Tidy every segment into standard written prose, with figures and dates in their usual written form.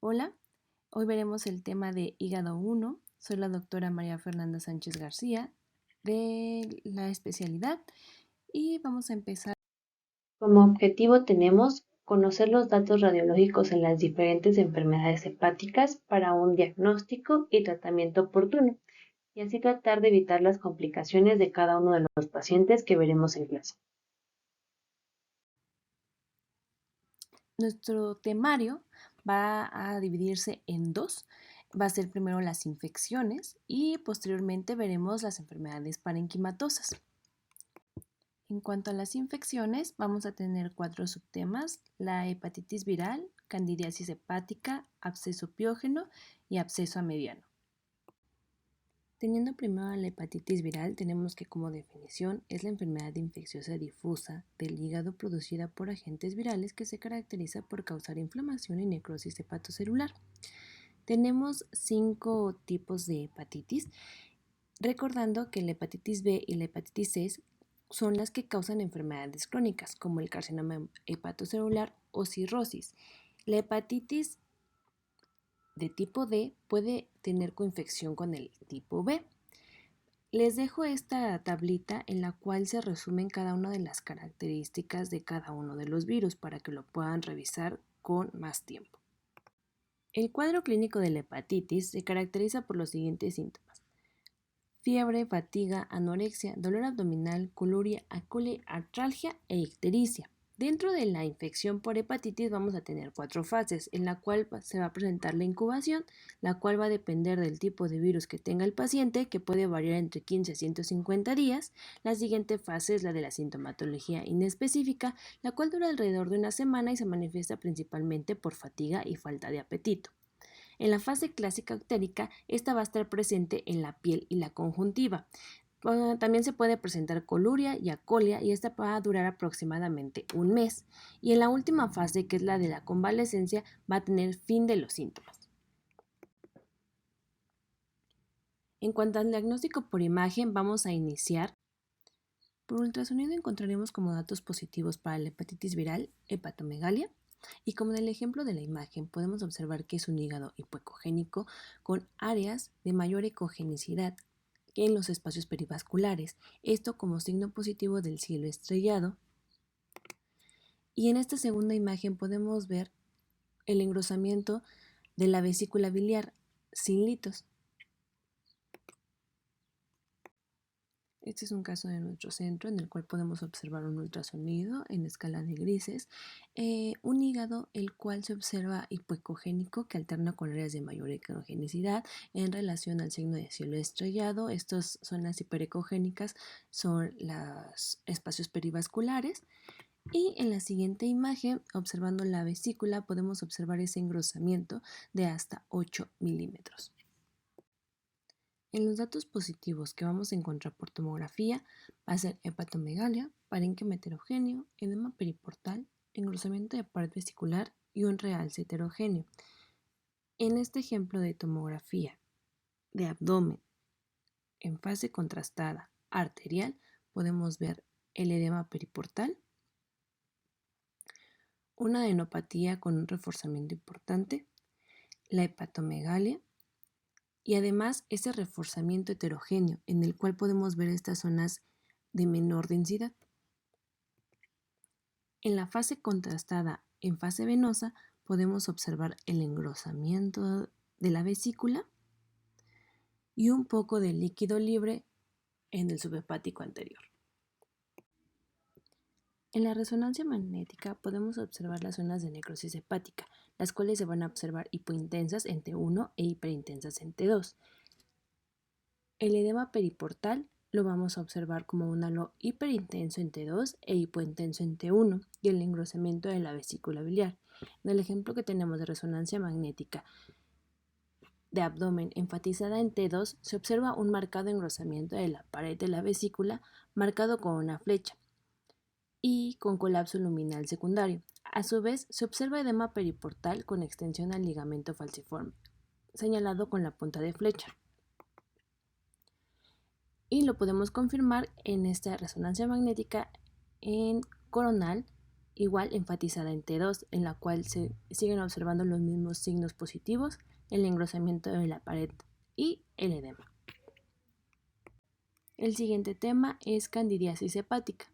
Hola, hoy veremos el tema de hígado 1. Soy la doctora María Fernanda Sánchez García de la especialidad y vamos a empezar. Como objetivo tenemos conocer los datos radiológicos en las diferentes enfermedades hepáticas para un diagnóstico y tratamiento oportuno, y así tratar de evitar las complicaciones de cada uno de los pacientes que veremos en clase. Nuestro temario va a dividirse en dos. Va a ser primero las infecciones y posteriormente veremos las enfermedades parenquimatosas. En cuanto a las infecciones, vamos a tener 4 subtemas: la hepatitis viral, candidiasis hepática, absceso piógeno y absceso a mediano. Teniendo primero la hepatitis viral, tenemos que como definición es la enfermedad infecciosa difusa del hígado producida por agentes virales que se caracteriza por causar inflamación y necrosis hepatocelular. Tenemos 5 tipos de hepatitis, recordando que la hepatitis B y la hepatitis C son las que causan enfermedades crónicas, como el carcinoma hepatocelular o cirrosis. La hepatitis de tipo D puede tener coinfección con el tipo B. Les dejo esta tablita en la cual se resumen cada una de las características de cada uno de los virus para que lo puedan revisar con más tiempo. El cuadro clínico de la hepatitis se caracteriza por los siguientes síntomas: fiebre, fatiga, anorexia, dolor abdominal, coluria, artralgia e ictericia. Dentro de la infección por hepatitis vamos a tener 4 fases, en la cual se va a presentar la incubación, la cual va a depender del tipo de virus que tenga el paciente, que puede variar entre 15 a 150 días. La siguiente fase es la de la sintomatología inespecífica, la cual dura alrededor de una semana y se manifiesta principalmente por fatiga y falta de apetito. En la fase clásica ictérica, esta va a estar presente en la piel y la conjuntiva. También se puede presentar coluria y acolia, y esta va a durar aproximadamente un mes. Y en la última fase, que es la de la convalecencia, va a tener fin de los síntomas. En cuanto al diagnóstico por imagen, vamos a iniciar. Por ultrasonido encontraremos como datos positivos para la hepatitis viral, hepatomegalia, y como en el ejemplo de la imagen podemos observar que es un hígado hipoecogénico con áreas de mayor ecogenicidad que en los espacios perivasculares, esto como signo positivo del cielo estrellado. Y en esta segunda imagen podemos ver el engrosamiento de la vesícula biliar sin litos. Este es un caso de nuestro centro en el cual podemos observar un ultrasonido en escala de grises, un hígado el cual se observa hipoecogénico que alterna con áreas de mayor ecogenicidad en relación al signo de cielo estrellado. Estas son las hiperecogénicas, son los espacios perivasculares. Y en la siguiente imagen, observando la vesícula, podemos observar ese engrosamiento de hasta 8 milímetros. En los datos positivos que vamos a encontrar por tomografía va a ser hepatomegalia, parénquima heterogéneo, edema periportal, engrosamiento de pared vesicular y un realce heterogéneo. En este ejemplo de tomografía de abdomen en fase contrastada arterial podemos ver el edema periportal, una adenopatía con un reforzamiento importante, la hepatomegalia, y además ese reforzamiento heterogéneo en el cual podemos ver estas zonas de menor densidad. En la fase contrastada en fase venosa podemos observar el engrosamiento de la vesícula y un poco de líquido libre en el subhepático anterior. En la resonancia magnética podemos observar las zonas de necrosis hepática, las cuales se van a observar hipointensas en T1 e hiperintensas en T2. El edema periportal lo vamos a observar como un halo hiperintenso en T2 e hipointenso en T1, y el engrosamiento de la vesícula biliar. En el ejemplo que tenemos de resonancia magnética de abdomen enfatizada en T2, se observa un marcado engrosamiento de la pared de la vesícula marcado con una flecha y con colapso luminal secundario. A su vez, se observa edema periportal con extensión al ligamento falciforme, señalado con la punta de flecha. Y lo podemos confirmar en esta resonancia magnética en coronal igual enfatizada en T2, en la cual se siguen observando los mismos signos positivos, el engrosamiento de la pared y el edema. El siguiente tema es candidiasis hepática.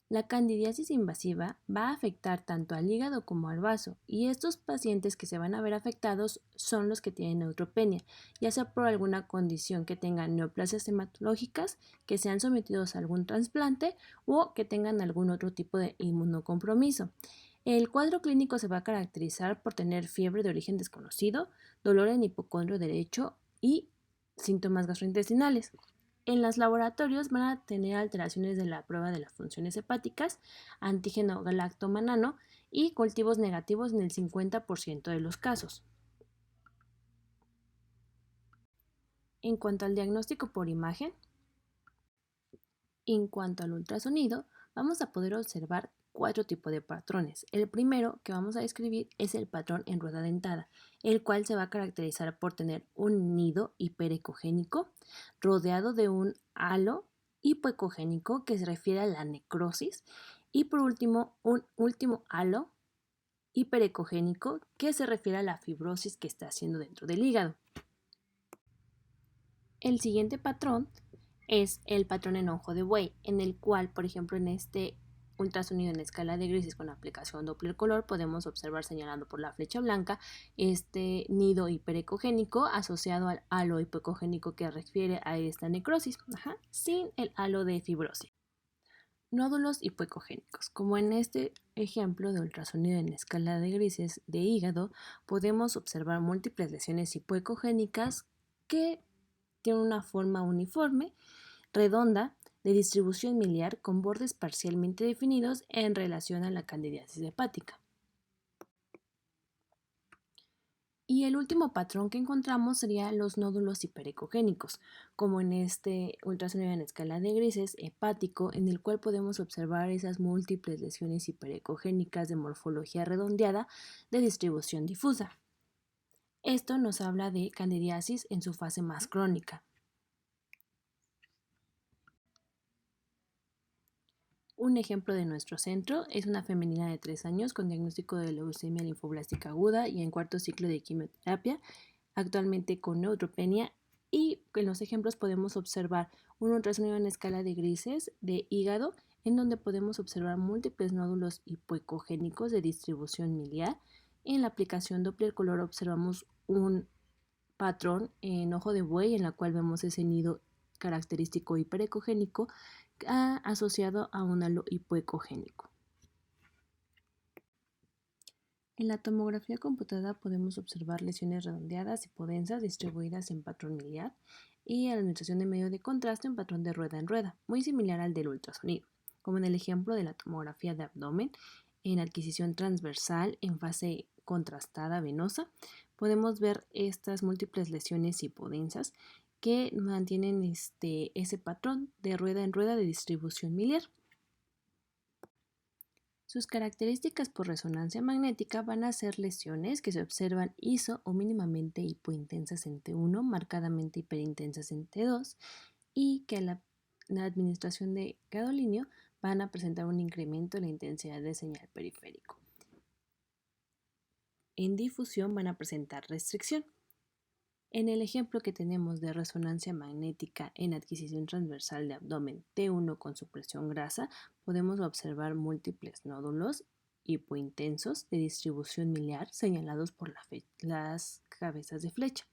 La candidiasis invasiva va a afectar tanto al hígado como al vaso, y estos pacientes que se van a ver afectados son los que tienen neutropenia, ya sea por alguna condición que tengan neoplasias hematológicas, que sean sometidos a algún trasplante o que tengan algún otro tipo de inmunocompromiso. El cuadro clínico se va a caracterizar por tener fiebre de origen desconocido, dolor en hipocondrio derecho y síntomas gastrointestinales. En los laboratorios van a tener alteraciones de la prueba de las funciones hepáticas, antígeno galactomanano y cultivos negativos en el 50% de los casos. En cuanto al diagnóstico por imagen, en cuanto al ultrasonido, vamos a poder observar 4 tipos de patrones. El primero que vamos a describir es el patrón en rueda dentada, el cual se va a caracterizar por tener un nido hiperecogénico rodeado de un halo hipoecogénico que se refiere a la necrosis y por último un último halo hiperecogénico que se refiere a la fibrosis que está haciendo dentro del hígado. El siguiente patrón es el patrón en ojo de buey, en el cual, por ejemplo, en este ultrasonido en escala de grises con aplicación Doppler color podemos observar señalando por la flecha blanca este nido hiperecogénico asociado al halo hipoecogénico que refiere a esta necrosis, sin el halo de fibrosis. Nódulos hipoecogénicos. Como en este ejemplo de ultrasonido en escala de grises de hígado, podemos observar múltiples lesiones hipoecogénicas que tienen una forma uniforme, redonda, de distribución miliar con bordes parcialmente definidos en relación a la candidiasis hepática. Y el último patrón que encontramos sería los nódulos hiperecogénicos, como en este ultrasonido en escala de grises hepático, en el cual podemos observar esas múltiples lesiones hiperecogénicas de morfología redondeada de distribución difusa. Esto nos habla de candidiasis en su fase más crónica. Un ejemplo de nuestro centro es una femenina de 3 años con diagnóstico de leucemia linfoblástica aguda y en cuarto ciclo de quimioterapia, actualmente con neutropenia, y en los ejemplos podemos observar un ultrasonido en escala de grises de hígado en donde podemos observar múltiples nódulos hipoecogénicos de distribución miliar. En la aplicación Doppler color observamos un patrón en ojo de buey en la cual vemos ese nido característico hiperecogénico asociado a un halo hipoecogénico. En la tomografía computada podemos observar lesiones redondeadas hipodensas distribuidas en patrón miliar y a la administración de medio de contraste en patrón de rueda en rueda, muy similar al del ultrasonido, como en el ejemplo de la tomografía de abdomen en adquisición transversal en fase contrastada venosa. Podemos ver estas múltiples lesiones hipodensas que mantienen ese patrón de rueda en rueda de distribución miliar. Sus características por resonancia magnética van a ser lesiones que se observan iso o mínimamente hipointensas en T1, marcadamente hiperintensas en T2 y que la administración de gadolíneo van a presentar un incremento en la intensidad de señal periférico. En difusión van a presentar restricción. En el ejemplo que tenemos de resonancia magnética en adquisición transversal de abdomen T1 con supresión grasa, podemos observar múltiples nódulos hipointensos de distribución miliar señalados por las cabezas de flecha.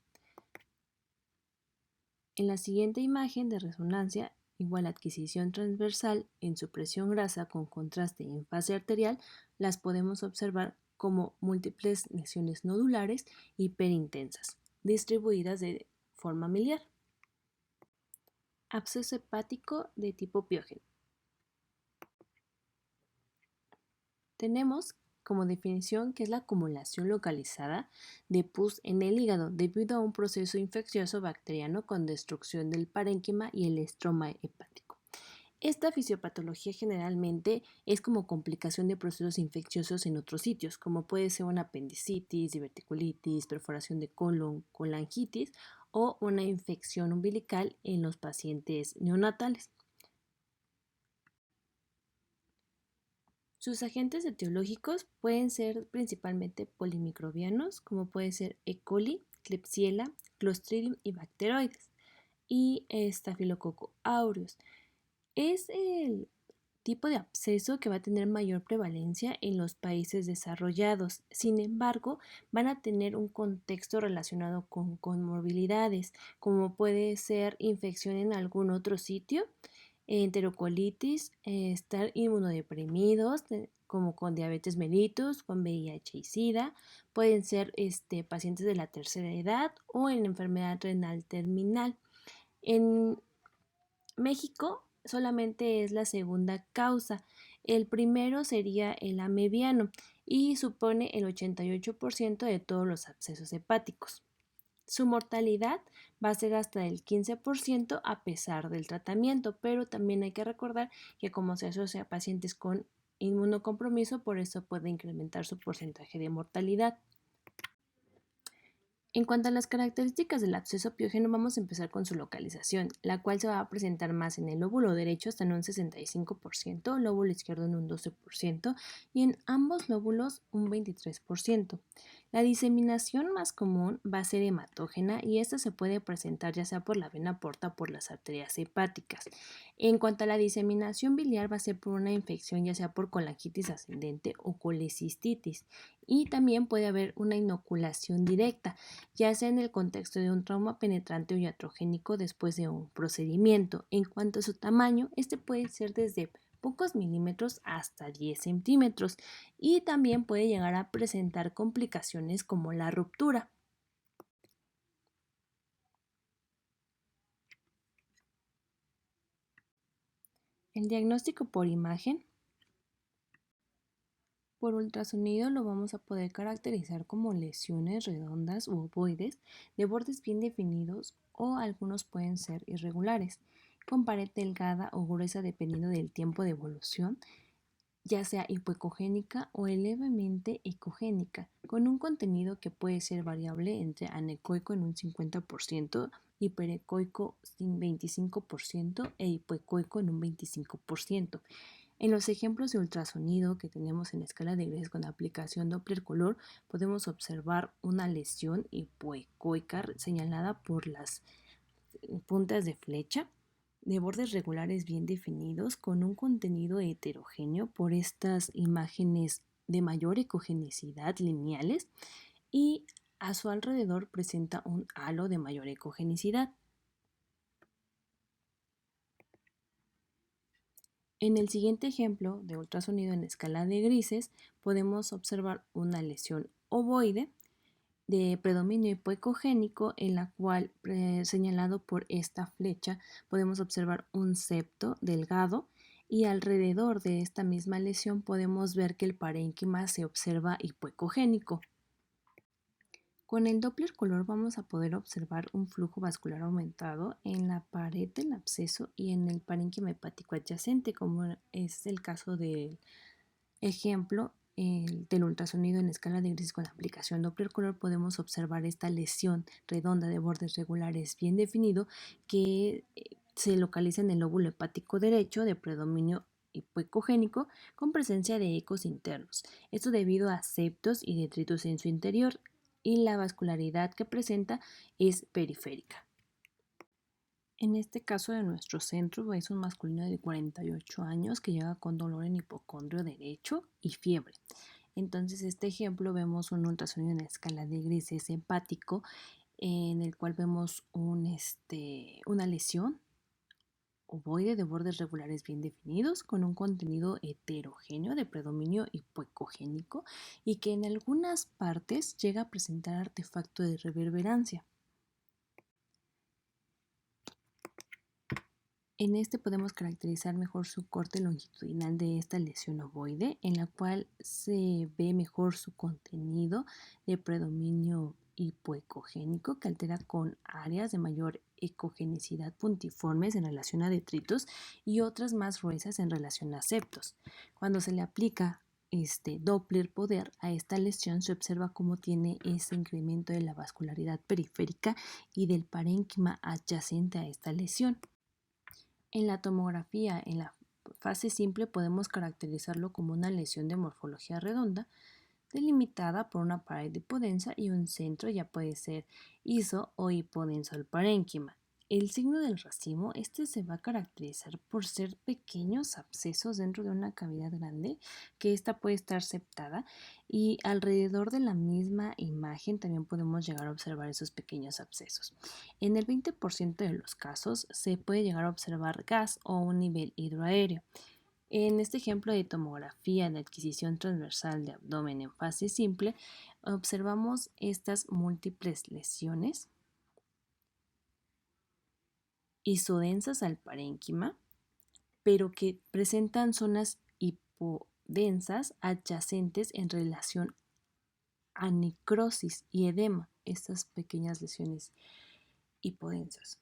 En la siguiente imagen de resonancia igual adquisición transversal en supresión grasa con contraste en fase arterial, las podemos observar como múltiples lesiones nodulares hiperintensas distribuidas de forma miliar. Absceso hepático de tipo piógeno. Tenemos como definición que es la acumulación localizada de pus en el hígado debido a un proceso infeccioso bacteriano con destrucción del parénquima y el estroma hepático. Esta fisiopatología generalmente es como complicación de procesos infecciosos en otros sitios, como puede ser una apendicitis, diverticulitis, perforación de colon, colangitis o una infección umbilical en los pacientes neonatales. Sus agentes etiológicos pueden ser principalmente polimicrobianos, como puede ser E. coli, Klebsiella, Clostridium y bacteroides, y Staphylococcus aureus. Es el tipo de absceso que va a tener mayor prevalencia en los países desarrollados. Sin embargo, van a tener un contexto relacionado con comorbilidades, como puede ser infección en algún otro sitio, enterocolitis, estar inmunodeprimidos, como con diabetes mellitus, con VIH y SIDA, pueden ser pacientes de la tercera edad o en enfermedad renal terminal. En México solamente es la segunda causa. El primero sería el amebiano y supone el 88% de todos los abscesos hepáticos. Su mortalidad va a ser hasta el 15% a pesar del tratamiento, pero también hay que recordar que como se asocia a pacientes con inmunocompromiso, por eso puede incrementar su porcentaje de mortalidad. En cuanto a las características del absceso piógeno, vamos a empezar con su localización, la cual se va a presentar más en el lóbulo derecho hasta en un 65%, lóbulo izquierdo en un 12% y en ambos lóbulos un 23%. La diseminación más común va a ser hematógena y esta se puede presentar ya sea por la vena porta o por las arterias hepáticas. En cuanto a la diseminación biliar, va a ser por una infección ya sea por colangitis ascendente o colecistitis, y también puede haber una inoculación directa, ya sea en el contexto de un trauma penetrante o iatrogénico después de un procedimiento. En cuanto a su tamaño, este puede ser desde pocos milímetros hasta 10 centímetros y también puede llegar a presentar complicaciones como la ruptura. El diagnóstico por imagen. Por ultrasonido lo vamos a poder caracterizar como lesiones redondas u ovoides de bordes bien definidos o algunos pueden ser irregulares, con pared delgada o gruesa dependiendo del tiempo de evolución, ya sea hipoecogénica o levemente ecogénica, con un contenido que puede ser variable entre anecoico en un 50%, hiperecoico en 25% e hipoecoico en un 25%. En los ejemplos de ultrasonido que tenemos en escala de grises con aplicación Doppler color, podemos observar una lesión hipoecoica señalada por las puntas de flecha, de bordes regulares bien definidos, con un contenido heterogéneo por estas imágenes de mayor ecogenicidad lineales, y a su alrededor presenta un halo de mayor ecogenicidad. En el siguiente ejemplo de ultrasonido en escala de grises podemos observar una lesión ovoide de predominio hipoecogénico en la cual, señalado por esta flecha, podemos observar un septo delgado y alrededor de esta misma lesión podemos ver que el parénquima se observa hipoecogénico. Con el Doppler color vamos a poder observar un flujo vascular aumentado en la pared del absceso y en el parénquima hepático adyacente, como es el caso del ejemplo del ultrasonido en escala de grises con aplicación Doppler color. Podemos observar esta lesión redonda de bordes regulares bien definido que se localiza en el lóbulo hepático derecho de predominio hipoecogénico con presencia de ecos internos. Esto debido a septos y detritus en su interior, y la vascularidad que presenta es periférica. En este caso de nuestro centro es un masculino de 48 años que llega con dolor en hipocondrio derecho y fiebre. Entonces, este ejemplo vemos un ultrasonido en la escala de grises hepático en el cual vemos una lesión ovoide de bordes regulares bien definidos con un contenido heterogéneo de predominio hipoecogénico y que en algunas partes llega a presentar artefacto de reverberancia. En este podemos caracterizar mejor su corte longitudinal de esta lesión ovoide, en la cual se ve mejor su contenido de predominio hipoecogénico que altera con áreas de mayor ecogenicidad puntiformes en relación a detritos y otras más gruesas en relación a septos. Cuando se le aplica Doppler poder a esta lesión, se observa cómo tiene ese incremento de la vascularidad periférica y del parénquima adyacente a esta lesión. En la tomografía, en la fase simple podemos caracterizarlo como una lesión de morfología redonda delimitada por una pared hipodensa y un centro, ya puede ser iso o hipodenso al parénquima. El signo del racimo, se va a caracterizar por ser pequeños abscesos dentro de una cavidad grande, que esta puede estar septada, y alrededor de la misma imagen también podemos llegar a observar esos pequeños abscesos. En el 20% de los casos se puede llegar a observar gas o un nivel hidroaéreo. En este ejemplo de tomografía de adquisición transversal de abdomen en fase simple, observamos estas múltiples lesiones isodensas al parénquima, pero que presentan zonas hipodensas adyacentes en relación a necrosis y edema, estas pequeñas lesiones hipodensas.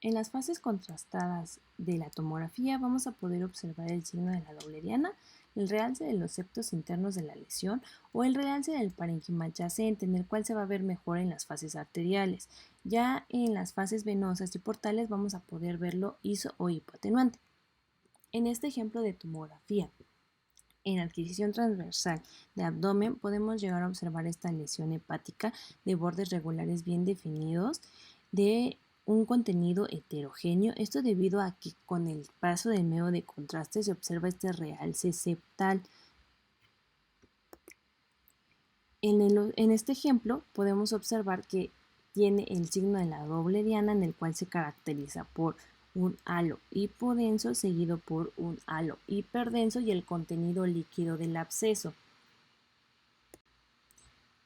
En las fases contrastadas de la tomografía vamos a poder observar el signo de la doble diana, el realce de los septos internos de la lesión o el realce del parénquima adyacente, en el cual se va a ver mejor en las fases arteriales. Ya en las fases venosas y portales vamos a poder verlo iso o hipoatenuante. En este ejemplo de tomografía, en adquisición transversal de abdomen podemos llegar a observar esta lesión hepática de bordes regulares bien definidos de un contenido heterogéneo, esto debido a que con el paso del medio de contraste se observa este realce septal. En este ejemplo podemos observar que tiene el signo de la doble diana, en el cual se caracteriza por un halo hipodenso seguido por un halo hiperdenso y el contenido líquido del absceso.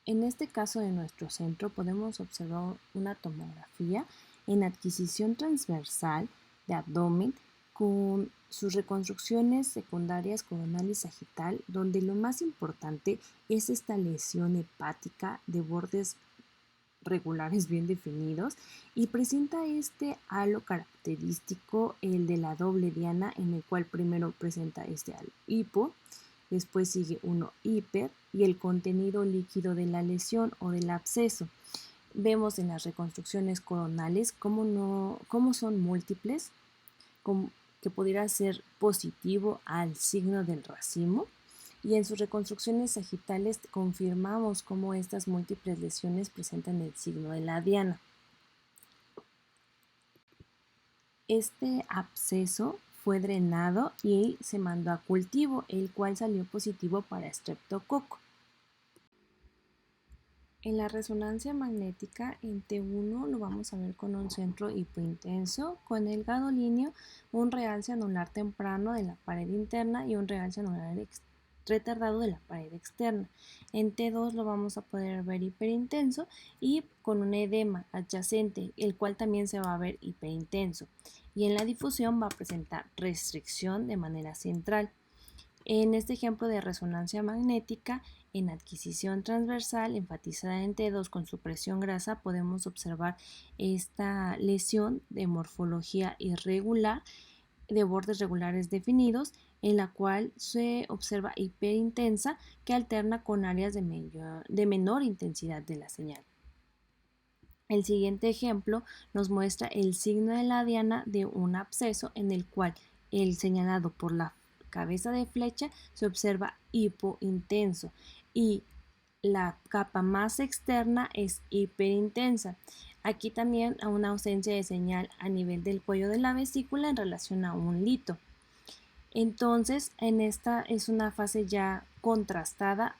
En este caso de nuestro centro podemos observar una tomografía en adquisición transversal de abdomen con sus reconstrucciones secundarias coronal y sagital, donde lo más importante es esta lesión hepática de bordes regulares bien definidos y presenta este halo característico, el de la doble diana, en el cual primero presenta este halo hipo, después sigue uno hiper y el contenido líquido de la lesión o del absceso. Vemos en las reconstrucciones coronales cómo son múltiples, que pudiera ser positivo al signo del racimo, y en sus reconstrucciones sagitales confirmamos cómo estas múltiples lesiones presentan el signo de la diana. Este absceso fue drenado y se mandó a cultivo, el cual salió positivo para estreptococo. En la resonancia magnética en T1 lo vamos a ver con un centro hipointenso, con el gadolíneo, un realce anular temprano de la pared interna y un realce anular retardado de la pared externa. En T2 lo vamos a poder ver hiperintenso y con un edema adyacente, el cual también se va a ver hiperintenso. Y en la difusión va a presentar restricción de manera central. En este ejemplo de resonancia magnética, en adquisición transversal enfatizada en T2 con supresión grasa, podemos observar esta lesión de morfología irregular de bordes regulares definidos, en la cual se observa hiperintensa que alterna con áreas de menor intensidad de la señal. El siguiente ejemplo nos muestra el signo de la diana de un absceso, en el cual el señalado por la cabeza de flecha se observa hipointenso y la capa más externa es hiperintensa. Aquí también hay una ausencia de señal a nivel del cuello de la vesícula en relación a un lito. Entonces, en esta es una fase ya contrastada,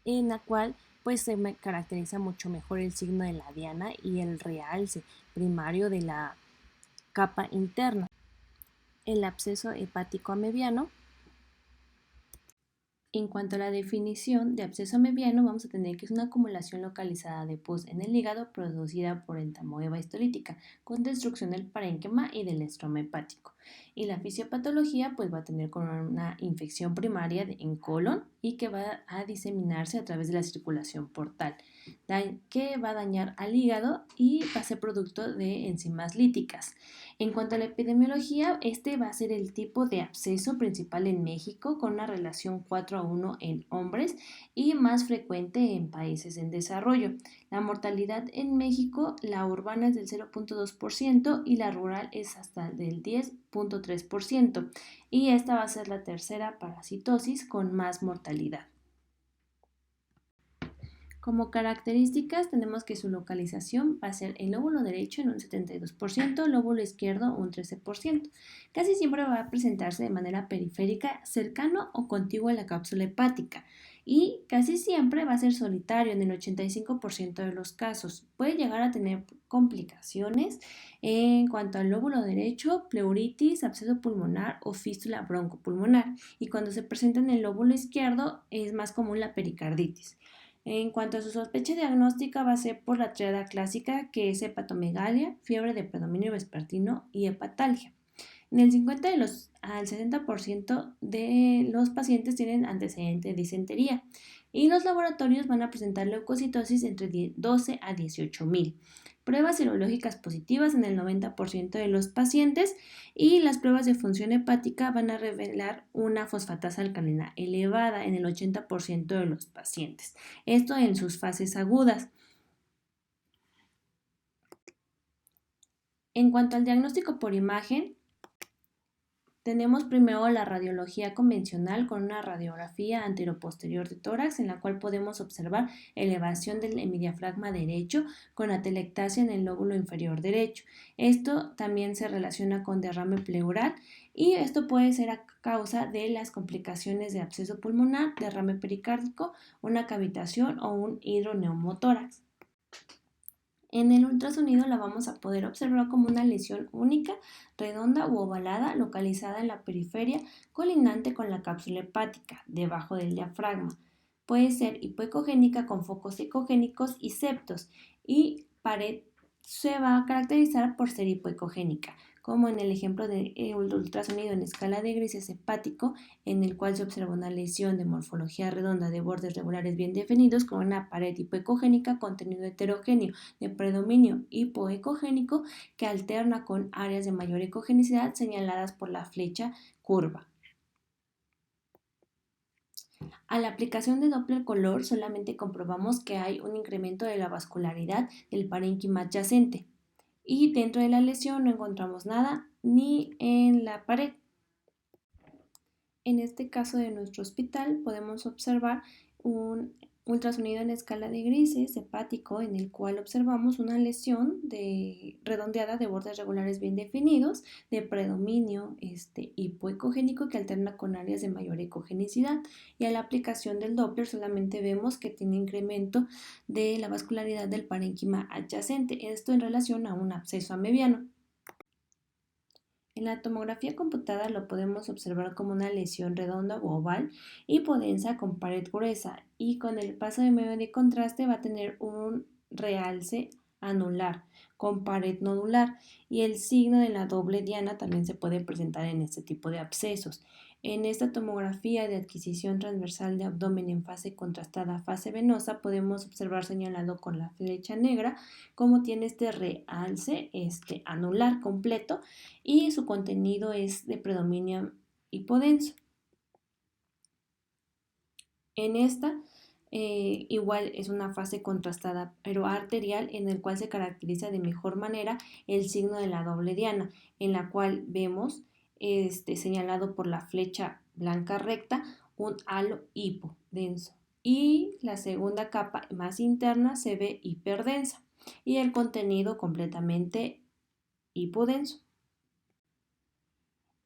en la cual pues se me caracteriza mucho mejor el signo de la diana y el realce primario de la capa interna. El absceso hepático amebiano. En cuanto a la definición de absceso amebiano, vamos a tener que es una acumulación localizada de pus en el hígado producida por entamoeba histolítica, con destrucción del parénquima y del estroma hepático. Y la fisiopatología pues va a tener con una infección primaria en colon y que va a diseminarse a través de la circulación portal, que va a dañar al hígado y va a ser producto de enzimas líticas. En cuanto a la epidemiología, este va a ser el tipo de absceso principal en México, con una relación 4:1 en hombres y más frecuente en países en desarrollo. La mortalidad en México, la urbana es del 0.2% y la rural es hasta del 10.1%. 0.3%, y esta va a ser la tercera parasitosis con más mortalidad. Como características tenemos que su localización va a ser el lóbulo derecho en un 72%, el lóbulo izquierdo un 13%. Casi siempre va a presentarse de manera periférica, cercano o contiguo a la cápsula hepática, y casi siempre va a ser solitario en el 85% de los casos. Puede llegar a tener complicaciones en cuanto al lóbulo derecho, pleuritis, absceso pulmonar o fístula broncopulmonar, y cuando se presenta en el lóbulo izquierdo es más común la pericarditis. En cuanto a su sospecha diagnóstica, va a ser por la tríada clásica, que es hepatomegalia, fiebre de predominio vespertino y hepatalgia. En el 50 al 60% de los pacientes tienen antecedente de disentería, y los laboratorios van a presentar leucocitosis entre 12 a 18.000. Pruebas serológicas positivas en el 90% de los pacientes, y las pruebas de función hepática van a revelar una fosfatasa alcalina elevada en el 80% de los pacientes. Esto en sus fases agudas. En cuanto al diagnóstico por imagen, tenemos primero la radiología convencional con una radiografía anteroposterior de tórax, en la cual podemos observar elevación del hemidiafragma derecho con atelectasia en el lóbulo inferior derecho. Esto también se relaciona con derrame pleural, y esto puede ser a causa de las complicaciones de absceso pulmonar, derrame pericárdico, una cavitación o un hidroneumotórax. En el ultrasonido la vamos a poder observar como una lesión única, redonda u ovalada, localizada en la periferia colindante con la cápsula hepática, debajo del diafragma. Puede ser hipoecogénica con focos ecogénicos y septos, y pared se va a caracterizar por ser hipoecogénica, como en el ejemplo de ultrasonido en escala de grises hepático, en el cual se observa una lesión de morfología redonda de bordes regulares bien definidos con una pared hipoecogénica, contenido heterogéneo de predominio hipoecogénico que alterna con áreas de mayor ecogenicidad señaladas por la flecha curva. A la aplicación de Doppler color solamente comprobamos que hay un incremento de la vascularidad del parénquima adyacente, y dentro de la lesión no encontramos nada ni en la pared. En este caso de nuestro hospital podemos observar un ultrasonido en escala de grises hepático, en el cual observamos una lesión redondeada de bordes regulares bien definidos de predominio hipoecogénico que alterna con áreas de mayor ecogenicidad, y a la aplicación del Doppler solamente vemos que tiene incremento de la vascularidad del parénquima adyacente, esto en relación a un absceso amebiano. En la tomografía computada lo podemos observar como una lesión redonda u oval hipodensa con pared gruesa, y con el paso de medio de contraste va a tener un realce anular con pared nodular, y el signo de la doble diana también se puede presentar en este tipo de abscesos. En esta tomografía de adquisición transversal de abdomen en fase contrastada, fase venosa, podemos observar señalado con la flecha negra cómo tiene este realce anular completo, y su contenido es de predominio hipodenso. En esta igual es una fase contrastada pero arterial, en el cual se caracteriza de mejor manera el signo de la doble diana, en la cual vemos señalado por la flecha blanca recta un halo hipodenso, y la segunda capa más interna se ve hiperdensa y el contenido completamente hipodenso.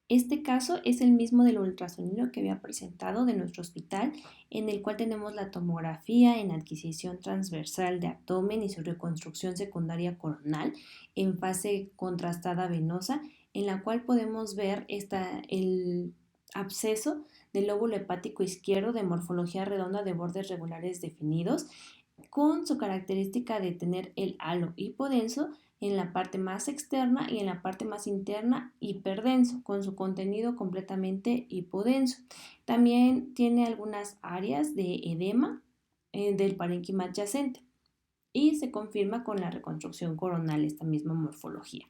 Este caso es el mismo del ultrasonido que había presentado de nuestro hospital, en el cual tenemos la tomografía en adquisición transversal de abdomen y su reconstrucción secundaria coronal en fase contrastada venosa, en la cual podemos ver el absceso del lóbulo hepático izquierdo de morfología redonda de bordes regulares definidos, con su característica de tener el halo hipodenso en la parte más externa y en la parte más interna hiperdenso, con su contenido completamente hipodenso. También tiene algunas áreas de edema del parénquima adyacente, y se confirma con la reconstrucción coronal esta misma morfología.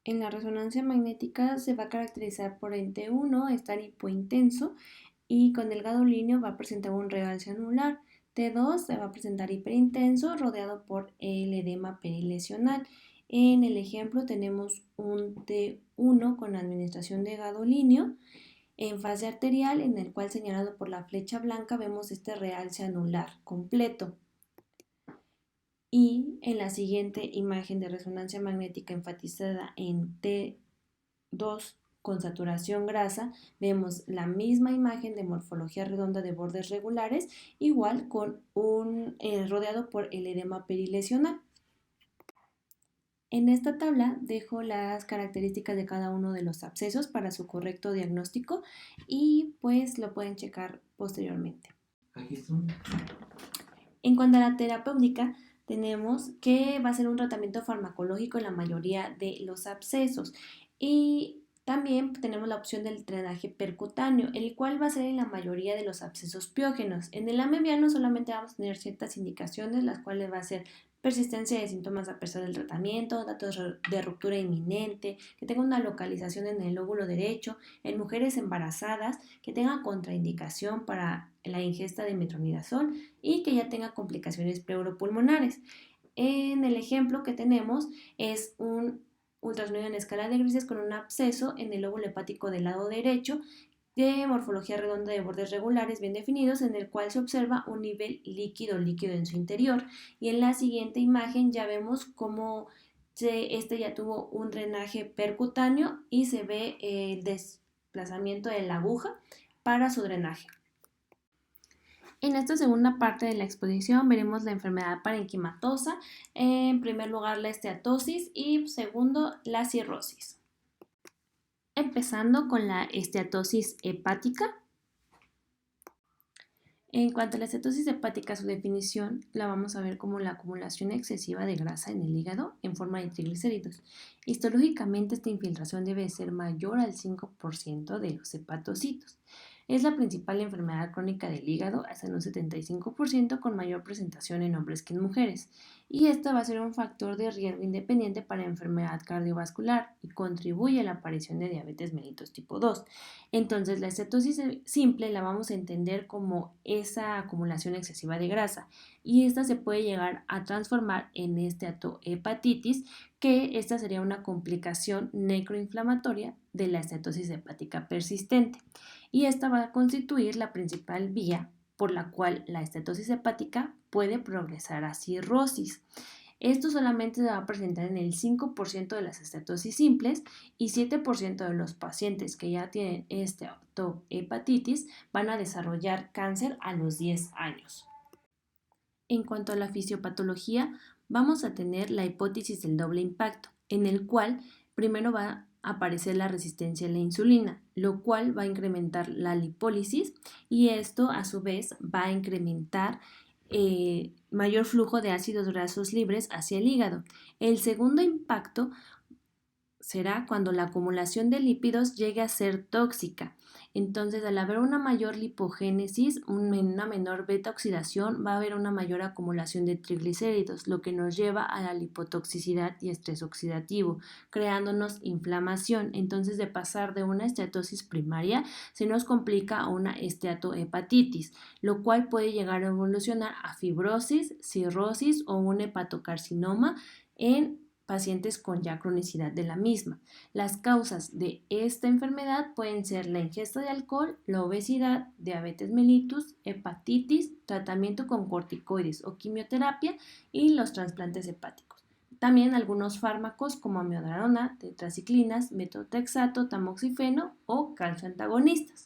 En la resonancia magnética se va a caracterizar por en T1 estar hipointenso, y con el gadolíneo va a presentar un realce anular. T2 se va a presentar hiperintenso rodeado por el edema perilesional, En el ejemplo tenemos un T1 con administración de gadolinio en fase arterial, en el cual señalado por la flecha blanca vemos este realce anular completo. Y en la siguiente imagen de resonancia magnética enfatizada en T2 con saturación grasa, vemos la misma imagen de morfología redonda de bordes regulares, igual con rodeado por el edema perilesional. En esta tabla dejo las características de cada uno de los abscesos para su correcto diagnóstico y pues lo pueden checar posteriormente. Aquí están. En cuanto a la terapéutica, tenemos que va a ser un tratamiento farmacológico en la mayoría de los abscesos y también tenemos la opción del drenaje percutáneo, el cual va a ser en la mayoría de los abscesos piógenos. En el amebiano solamente vamos a tener ciertas indicaciones, las cuales va a ser persistencia de síntomas a pesar del tratamiento, datos de ruptura inminente, que tenga una localización en el lóbulo derecho, en mujeres embarazadas, que tenga contraindicación para la ingesta de metronidazol y que ya tenga complicaciones pleuropulmonares. En el ejemplo que tenemos es un ultrasonido en escala de grises con un absceso en el lóbulo hepático del lado derecho de morfología redonda de bordes regulares bien definidos, en el cual se observa un nivel líquido en su interior. Y en la siguiente imagen ya vemos cómo este ya tuvo un drenaje percutáneo y se ve el desplazamiento de la aguja para su drenaje. En esta segunda parte de la exposición veremos la enfermedad parenquimatosa, en primer lugar la esteatosis y segundo la cirrosis. Empezando con la esteatosis hepática. En cuanto a la esteatosis hepática, su definición la vamos a ver como la acumulación excesiva de grasa en el hígado en forma de triglicéridos. Histológicamente, esta infiltración debe ser mayor al 5% de los hepatocitos. Es la principal enfermedad crónica del hígado, hasta en un 75%, con mayor presentación en hombres que en mujeres. Y esta va a ser un factor de riesgo independiente para enfermedad cardiovascular y contribuye a la aparición de diabetes mellitus tipo 2. Entonces, la estetosis simple la vamos a entender como esa acumulación excesiva de grasa y esta se puede llegar a transformar en esteatohepatitis, que esta sería una complicación necroinflamatoria de la estetosis hepática persistente. Y esta va a constituir la principal vía por la cual la estetosis hepática puede progresar a cirrosis. Esto solamente se va a presentar en el 5% de las estetosis simples y 7% de los pacientes que ya tienen esteatohepatitis van a desarrollar cáncer a los 10 años. En cuanto a la fisiopatología, vamos a tener la hipótesis del doble impacto, en el cual primero va a aparecer la resistencia a la insulina, lo cual va a incrementar la lipólisis y esto a su vez va a incrementar mayor flujo de ácidos grasos libres hacia el hígado. El segundo impacto será cuando la acumulación de lípidos llegue a ser tóxica. Entonces, al haber una mayor lipogénesis, una menor beta oxidación, va a haber una mayor acumulación de triglicéridos, lo que nos lleva a la lipotoxicidad y estrés oxidativo, creándonos inflamación. Entonces, de pasar de una esteatosis primaria, se nos complica a una esteatohepatitis, lo cual puede llegar a evolucionar a fibrosis, cirrosis o un hepatocarcinoma en pacientes con ya cronicidad de la misma. Las causas de esta enfermedad pueden ser la ingesta de alcohol, la obesidad, diabetes mellitus, hepatitis, tratamiento con corticoides o quimioterapia y los trasplantes hepáticos. También algunos fármacos como amiodarona, tetraciclinas, metotrexato, tamoxifeno o calcio antagonistas.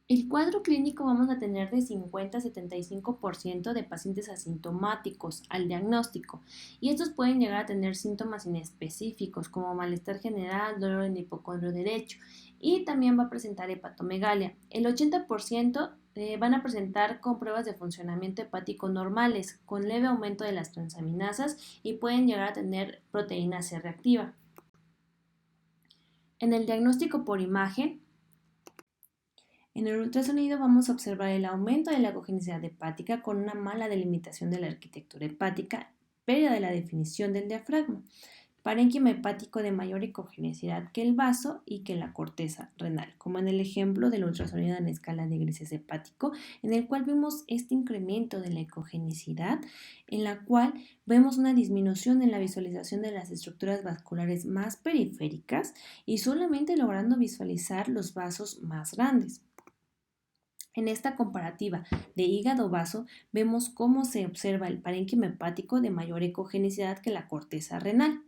El cuadro clínico vamos a tener de 50 a 75% de pacientes asintomáticos al diagnóstico y estos pueden llegar a tener síntomas inespecíficos como malestar general, dolor en el hipocondrio derecho y también va a presentar hepatomegalia. El 80% van a presentar con pruebas de funcionamiento hepático normales con leve aumento de las transaminasas y pueden llegar a tener proteína C reactiva. En el diagnóstico por imagen, en el ultrasonido vamos a observar el aumento de la ecogenicidad hepática con una mala delimitación de la arquitectura hepática, pérdida de la definición del diafragma. parénquima hepático de mayor ecogenicidad que el vaso y que la corteza renal, como en el ejemplo del ultrasonido en escala de grises hepático, en el cual vemos este incremento de la ecogenicidad, en la cual vemos una disminución en la visualización de las estructuras vasculares más periféricas y solamente logrando visualizar los vasos más grandes. En esta comparativa de hígado-vaso vemos cómo se observa el parénquima hepático de mayor ecogenicidad que la corteza renal.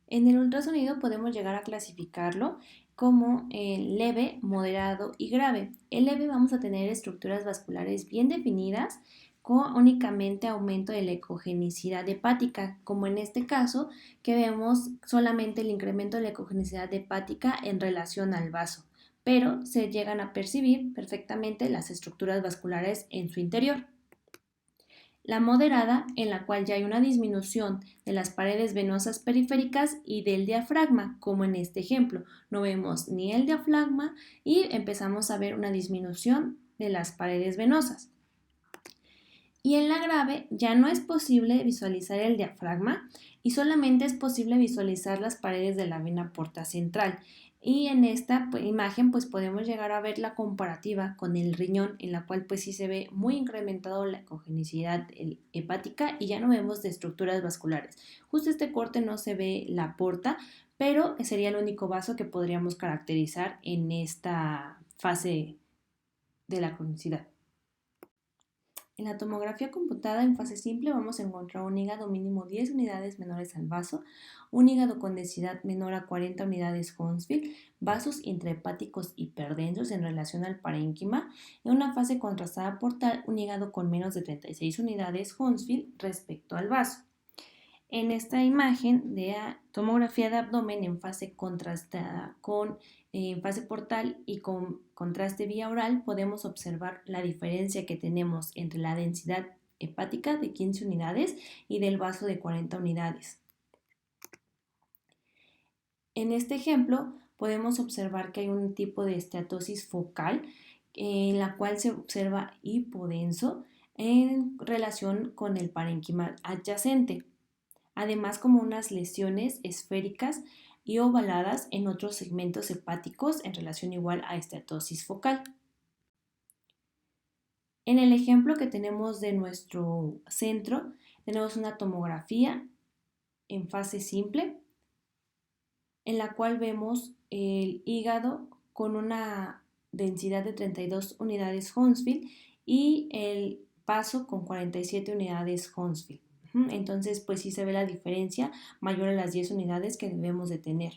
En el ultrasonido podemos llegar a clasificarlo como leve, moderado y grave. El leve vamos a tener estructuras vasculares bien definidas con únicamente aumento de la ecogenicidad hepática, como en este caso que vemos solamente el incremento de la ecogenicidad hepática en relación al vaso, pero se llegan a percibir perfectamente las estructuras vasculares en su interior. La moderada, en la cual ya hay una disminución de las paredes venosas periféricas y del diafragma, como en este ejemplo. No vemos ni el diafragma y empezamos a ver una disminución de las paredes venosas. Y en la grave ya no es posible visualizar el diafragma y solamente es posible visualizar las paredes de la vena porta central. Y en esta imagen pues podemos llegar a ver la comparativa con el riñón, en la cual pues sí se ve muy incrementado la ecogenicidad hepática y ya no vemos de estructuras vasculares. Justo este corte no se ve la porta, pero sería el único vaso que podríamos caracterizar en esta fase de la cronicidad. En la tomografía computada en fase simple vamos a encontrar un hígado mínimo 10 unidades menores al vaso, un hígado con densidad menor a 40 unidades Hounsfield, vasos intrahepáticos hiperdensos en relación al parénquima, en una fase contrastada portal un hígado con menos de 36 unidades Hounsfield respecto al vaso. En esta imagen de tomografía de abdomen en fase contrastada con fase portal y con contraste vía oral podemos observar la diferencia que tenemos entre la densidad hepática de 15 unidades y del vaso de 40 unidades. En este ejemplo podemos observar que hay un tipo de esteatosis focal en la cual se observa hipodenso en relación con el parénquima adyacente, además como unas lesiones esféricas y ovaladas en otros segmentos hepáticos en relación igual a esteatosis focal. En el ejemplo que tenemos de nuestro centro, tenemos una tomografía en fase simple, en la cual vemos el hígado con una densidad de 32 unidades Hounsfield y el vaso con 47 unidades Hounsfield. Entonces, pues sí se ve la diferencia mayor a las 10 unidades que debemos de tener.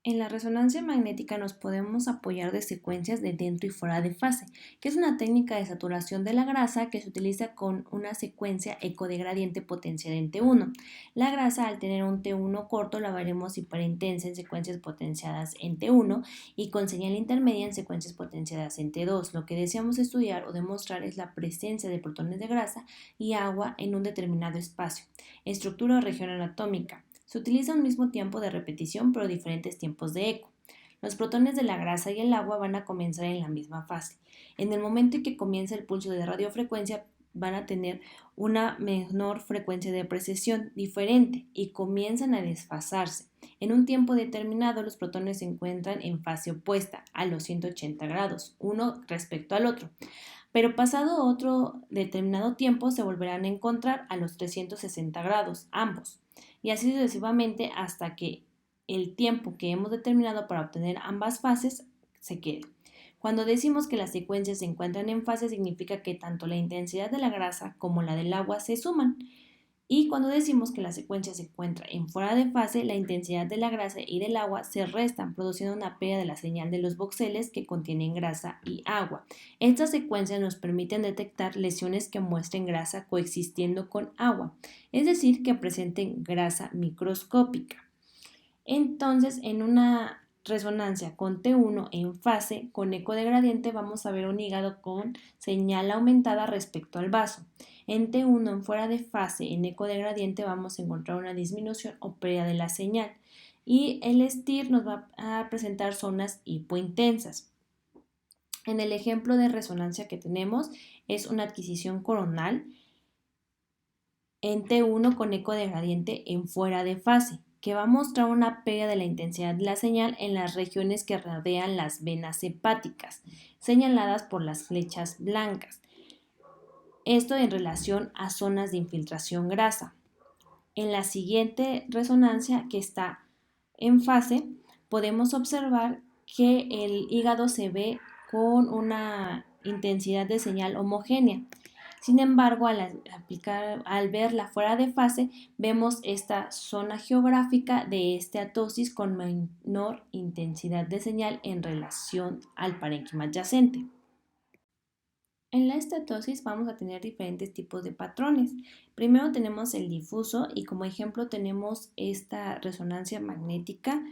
En la resonancia magnética nos podemos apoyar de secuencias de dentro y fuera de fase, que es una técnica de saturación de la grasa que se utiliza con una secuencia ecodegradiente potenciada en T1. La grasa, al tener un T1 corto, la veremos hiperintensa en secuencias potenciadas en T1 y con señal intermedia en secuencias potenciadas en T2. Lo que deseamos estudiar o demostrar es la presencia de protones de grasa y agua en un determinado espacio, estructura o región anatómica. Se utiliza un mismo tiempo de repetición pero diferentes tiempos de eco. Los protones de la grasa y el agua van a comenzar en la misma fase. En el momento en que comienza el pulso de radiofrecuencia van a tener una menor frecuencia de precesión diferente y comienzan a desfasarse. En un tiempo determinado los protones se encuentran en fase opuesta a los 180 grados, uno respecto al otro. Pero pasado otro determinado tiempo se volverán a encontrar a los 360 grados, ambos, y así sucesivamente hasta que el tiempo que hemos determinado para obtener ambas fases se quede. Cuando decimos que las secuencias se encuentran en fase, significa que tanto la intensidad de la grasa como la del agua se suman. Y cuando decimos que la secuencia se encuentra en fuera de fase, la intensidad de la grasa y del agua se restan, produciendo una pérdida de la señal de los voxeles que contienen grasa y agua. Estas secuencias nos permiten detectar lesiones que muestren grasa coexistiendo con agua, es decir, que presenten grasa microscópica. Entonces, en una resonancia con T1 en fase con eco de gradiente vamos a ver un hígado con señal aumentada respecto al vaso. En T1 en fuera de fase en eco de gradiente vamos a encontrar una disminución o pérdida de la señal y el STIR nos va a presentar zonas hipointensas. En el ejemplo de resonancia que tenemos es una adquisición coronal en T1 con eco de gradiente en fuera de fase, que va a mostrar una pérdida de la intensidad de la señal en las regiones que rodean las venas hepáticas, señaladas por las flechas blancas. Esto en relación a zonas de infiltración grasa. En la siguiente resonancia, que está en fase, podemos observar que el hígado se ve con una intensidad de señal homogénea. Sin embargo, al verla fuera de fase, vemos esta zona geográfica de esteatosis con menor intensidad de señal en relación al parénquima adyacente. En la estatosis vamos a tener diferentes tipos de patrones. Primero tenemos el difuso y como ejemplo tenemos esta resonancia magnética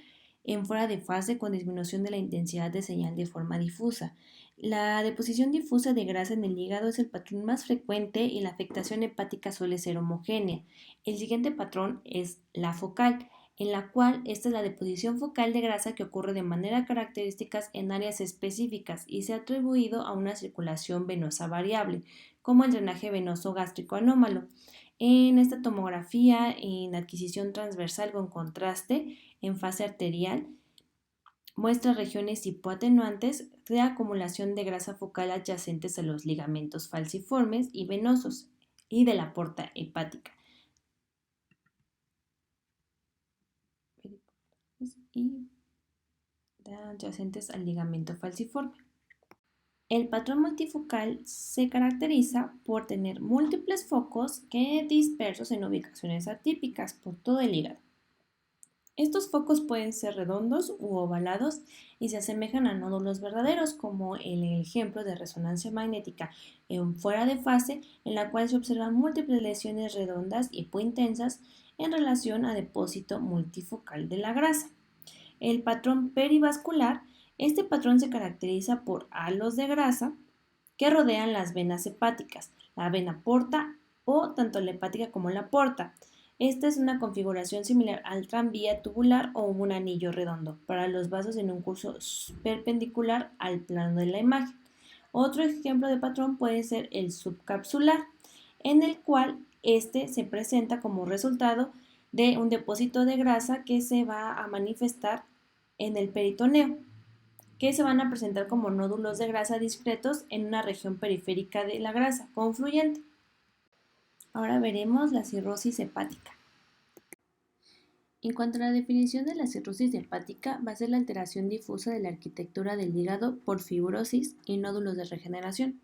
en fuera de fase con disminución de la intensidad de señal de forma difusa. La deposición difusa de grasa en el hígado es el patrón más frecuente y la afectación hepática suele ser homogénea. El siguiente patrón es la focal, en la cual esta es la deposición focal de grasa que ocurre de manera característica en áreas específicas y se ha atribuido a una circulación venosa variable, como el drenaje venoso gástrico anómalo. En esta tomografía, en adquisición transversal con contraste en fase arterial, muestra regiones hipoatenuantes de acumulación de grasa focal adyacentes a los ligamentos falciformes y venosos y de la porta hepática. Y adyacentes al ligamento falciforme. El patrón multifocal se caracteriza por tener múltiples focos que dispersos en ubicaciones atípicas por todo el hígado. Estos focos pueden ser redondos u ovalados y se asemejan a nódulos verdaderos, como en el ejemplo de resonancia magnética en fuera de fase, en la cual se observan múltiples lesiones redondas hipointensas en relación a depósito multifocal de la grasa. El patrón perivascular, este patrón se caracteriza por halos de grasa que rodean las venas hepáticas, la vena porta o tanto la hepática como la porta. Esta es una configuración similar al tranvía tubular o un anillo redondo para los vasos en un curso perpendicular al plano de la imagen. Otro ejemplo de patrón puede ser el subcapsular, en el cual este se presenta como resultado de un depósito de grasa que se va a manifestar en el peritoneo, que se van a presentar como nódulos de grasa discretos en una región periférica de la grasa confluyente. Ahora veremos la cirrosis hepática. En cuanto a la definición de la cirrosis hepática, va a ser la alteración difusa de la arquitectura del hígado por fibrosis y nódulos de regeneración,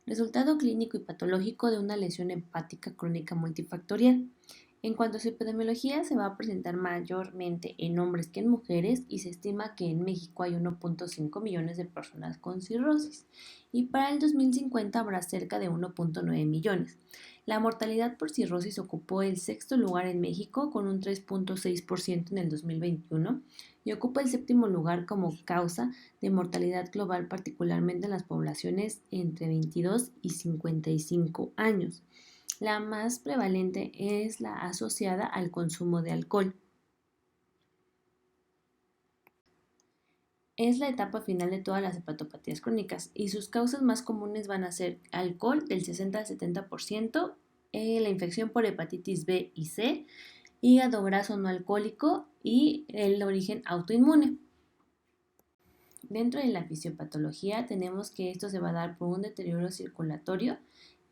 resultado clínico y patológico de una lesión hepática crónica multifactorial. En cuanto a su epidemiología, se va a presentar mayormente en hombres que en mujeres y se estima que en México hay 1.5 millones de personas con cirrosis y para el 2050 habrá cerca de 1.9 millones. La mortalidad por cirrosis ocupó el sexto lugar en México con un 3.6% en el 2021 y ocupa el séptimo lugar como causa de mortalidad global, particularmente en las poblaciones entre 22 y 55 años. La más prevalente es la asociada al consumo de alcohol. Es la etapa final de todas las hepatopatías crónicas y sus causas más comunes van a ser alcohol del 60 al 70%, la infección por hepatitis B y C, hígado graso no alcohólico y el origen autoinmune. Dentro de la fisiopatología tenemos que esto se va a dar por un deterioro circulatorio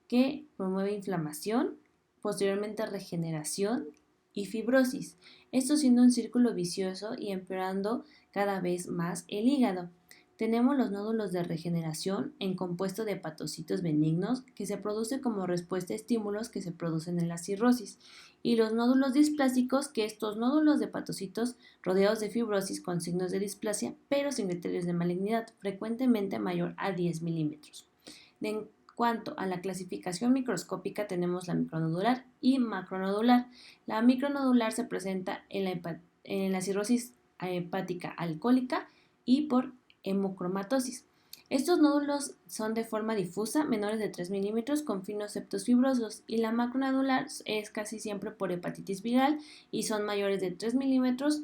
que promueve inflamación, posteriormente regeneración y fibrosis, esto siendo un círculo vicioso y empeorando cada vez más el hígado. Tenemos los nódulos de regeneración en compuesto de hepatocitos benignos que se produce como respuesta a estímulos que se producen en la cirrosis y los nódulos displásicos, que estos nódulos de hepatocitos rodeados de fibrosis con signos de displasia pero sin criterios de malignidad, frecuentemente mayor a 10 milímetros. En cuanto a la clasificación microscópica tenemos la micronodular y macronodular. La micronodular se presenta en la cirrosis hepática alcohólica y por hemocromatosis. Estos nódulos son de forma difusa, menores de 3 milímetros, con finos septos fibrosos, y la macronodular es casi siempre por hepatitis viral y son mayores de 3 milímetros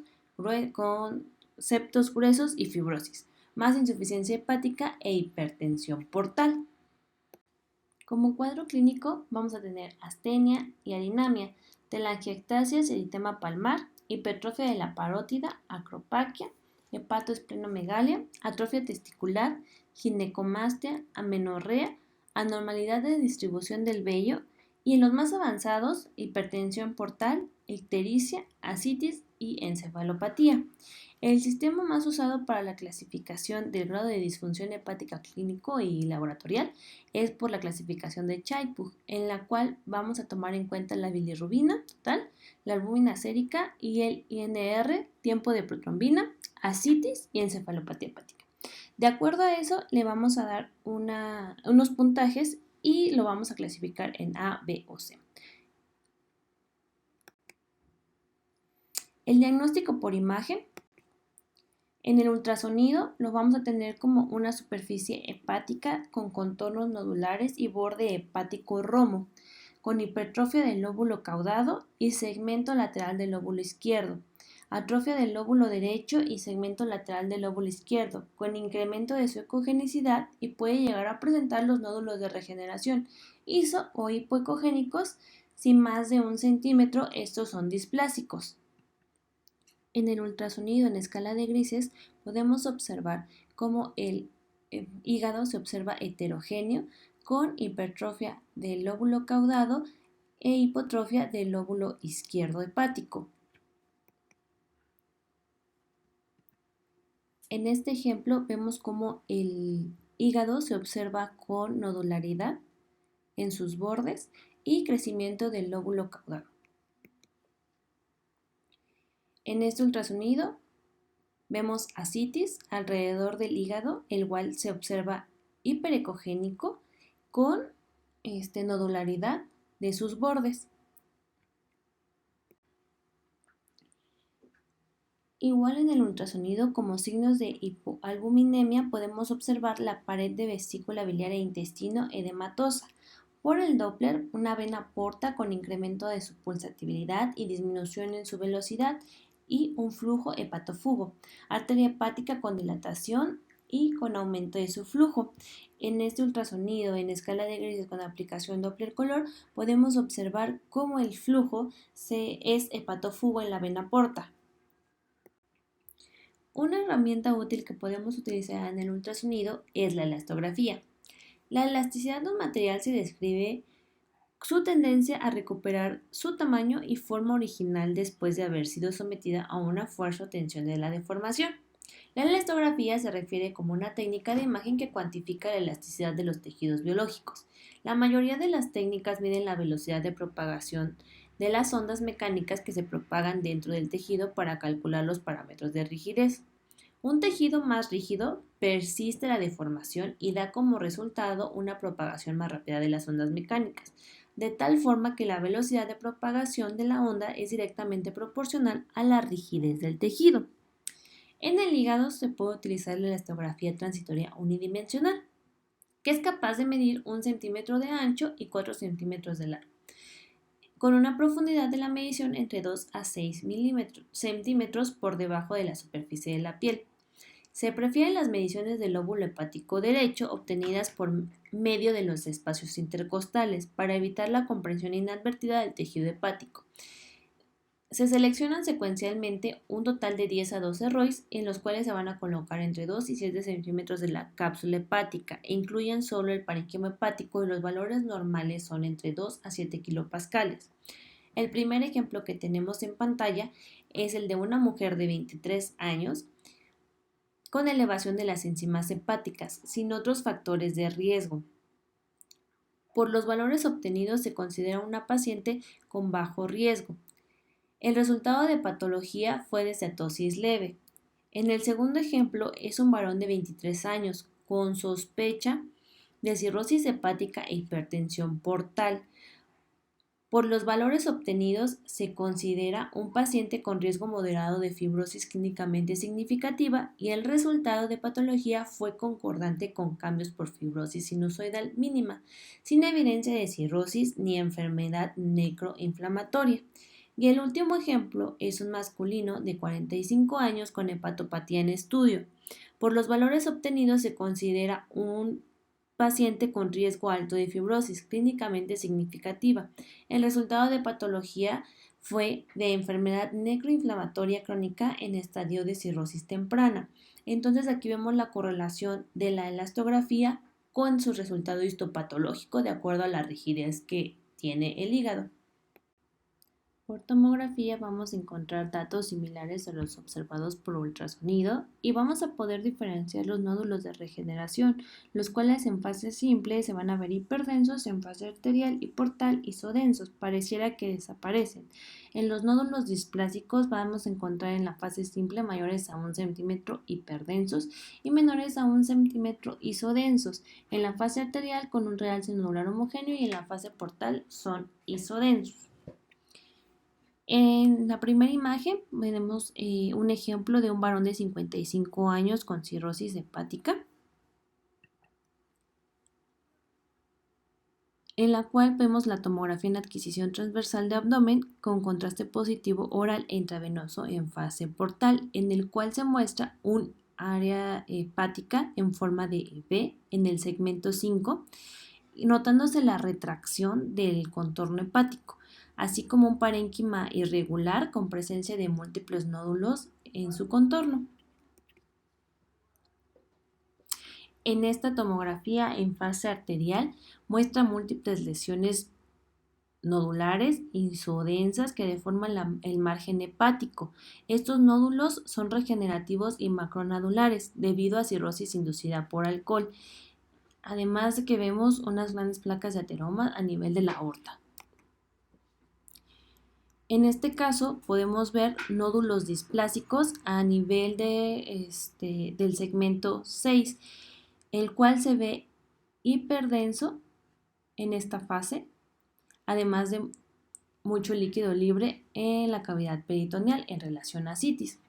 con septos gruesos y fibrosis, más insuficiencia hepática e hipertensión portal. Como cuadro clínico vamos a tener astenia y adinamia, telangiectasias, eritema palmar, hipertrofia de la parótida, acropaquia, hepatoesplenomegalia, atrofia testicular, ginecomastia, amenorrea, anormalidad de distribución del vello y en los más avanzados, hipertensión portal, ictericia, ascitis y encefalopatía. El sistema más usado para la clasificación del grado de disfunción hepática clínico y laboratorial es por la clasificación de Chaipur, en la cual vamos a tomar en cuenta la bilirrubina total, la albúmina sérica y el INR, tiempo de protrombina, ascitis y encefalopatía hepática. De acuerdo a eso, le vamos a dar unos puntajes y lo vamos a clasificar en A, B o C. El diagnóstico por imagen. En el ultrasonido lo vamos a tener como una superficie hepática con contornos nodulares y borde hepático romo, con hipertrofia del lóbulo caudado y segmento lateral del lóbulo izquierdo, atrofia del lóbulo derecho y segmento lateral del lóbulo izquierdo, con incremento de su ecogenicidad y puede llegar a presentar los nódulos de regeneración, iso o hipoecogénicos. Si más de 1 centímetro, estos son displásicos. En el ultrasonido en escala de grises podemos observar cómo el hígado se observa heterogéneo con hipertrofia del lóbulo caudado e hipotrofia del lóbulo izquierdo hepático. En este ejemplo vemos cómo el hígado se observa con nodularidad en sus bordes y crecimiento del lóbulo caudado. En este ultrasonido vemos ascitis alrededor del hígado, el cual se observa hiperecogénico con nodularidad de sus bordes. Igual en el ultrasonido, como signos de hipoalbuminemia, podemos observar la pared de vesícula biliar e intestino edematosa. Por el Doppler, una vena porta con incremento de su pulsatividad y disminución en su velocidad y un flujo hepatofugo, arteria hepática con dilatación y con aumento de su flujo. En este ultrasonido en escala de grises con aplicación Doppler color podemos observar cómo el flujo es hepatofugo en la vena porta. Una herramienta útil que podemos utilizar en el ultrasonido es la elastografía. La elasticidad de un material se describe su tendencia a recuperar su tamaño y forma original después de haber sido sometida a una fuerza o tensión de la deformación. La elastografía se refiere como una técnica de imagen que cuantifica la elasticidad de los tejidos biológicos. La mayoría de las técnicas miden la velocidad de propagación de las ondas mecánicas que se propagan dentro del tejido para calcular los parámetros de rigidez. Un tejido más rígido persiste la deformación y da como resultado una propagación más rápida de las ondas mecánicas, de tal forma que la velocidad de propagación de la onda es directamente proporcional a la rigidez del tejido. En el hígado se puede utilizar la elastografía transitoria unidimensional, que es capaz de medir 1 centímetro de ancho y 4 centímetros de largo, con una profundidad de la medición entre 2 a 6 centímetros por debajo de la superficie de la piel. Se prefieren las mediciones del lóbulo hepático derecho obtenidas por medio de los espacios intercostales para evitar la comprensión inadvertida del tejido hepático. Se seleccionan secuencialmente un total de 10 a 12 ROIs en los cuales se van a colocar entre 2 y 7 centímetros de la cápsula hepática e incluyen solo el parenquima hepático y los valores normales son entre 2 a 7 kilopascales. El primer ejemplo que tenemos en pantalla es el de una mujer de 23 años con elevación de las enzimas hepáticas sin otros factores de riesgo. Por los valores obtenidos se considera una paciente con bajo riesgo. El resultado de patología fue de cetosis leve. En el segundo ejemplo es un varón de 23 años con sospecha de cirrosis hepática e hipertensión portal. Por los valores obtenidos se considera un paciente con riesgo moderado de fibrosis clínicamente significativa y el resultado de patología fue concordante con cambios por fibrosis sinusoidal mínima, sin evidencia de cirrosis ni enfermedad necroinflamatoria. Y el último ejemplo es un masculino de 45 años con hepatopatía en estudio. Por los valores obtenidos se considera un paciente con riesgo alto de fibrosis clínicamente significativa. El resultado de patología fue de enfermedad necroinflamatoria crónica en estadio de cirrosis temprana. Entonces aquí vemos la correlación de la elastografía con su resultado histopatológico de acuerdo a la rigidez que tiene el hígado. Por tomografía vamos a encontrar datos similares a los observados por ultrasonido y vamos a poder diferenciar los nódulos de regeneración, los cuales en fase simple se van a ver hiperdensos, en fase arterial y portal isodensos, pareciera que desaparecen. En los nódulos displásicos vamos a encontrar en la fase simple mayores a 1 centímetro hiperdensos y menores a 1 centímetro isodensos. En la fase arterial con un realce nodular homogéneo y en la fase portal son isodensos. En la primera imagen tenemos un ejemplo de un varón de 55 años con cirrosis hepática, en la cual vemos la tomografía en adquisición transversal de abdomen con contraste positivo oral e intravenoso en fase portal, en el cual se muestra un área hepática en forma de V en el segmento 5, notándose la retracción del contorno hepático, así como un parénquima irregular con presencia de múltiples nódulos en su contorno. En esta tomografía en fase arterial muestra múltiples lesiones nodulares isodensas que deforman el margen hepático. Estos nódulos son regenerativos y macronodulares debido a cirrosis inducida por alcohol, además de que vemos unas grandes placas de ateroma a nivel de la aorta. En este caso podemos ver nódulos displásicos a nivel del segmento 6, el cual se ve hiperdenso en esta fase, además de mucho líquido libre en la cavidad peritoneal en relación a citis.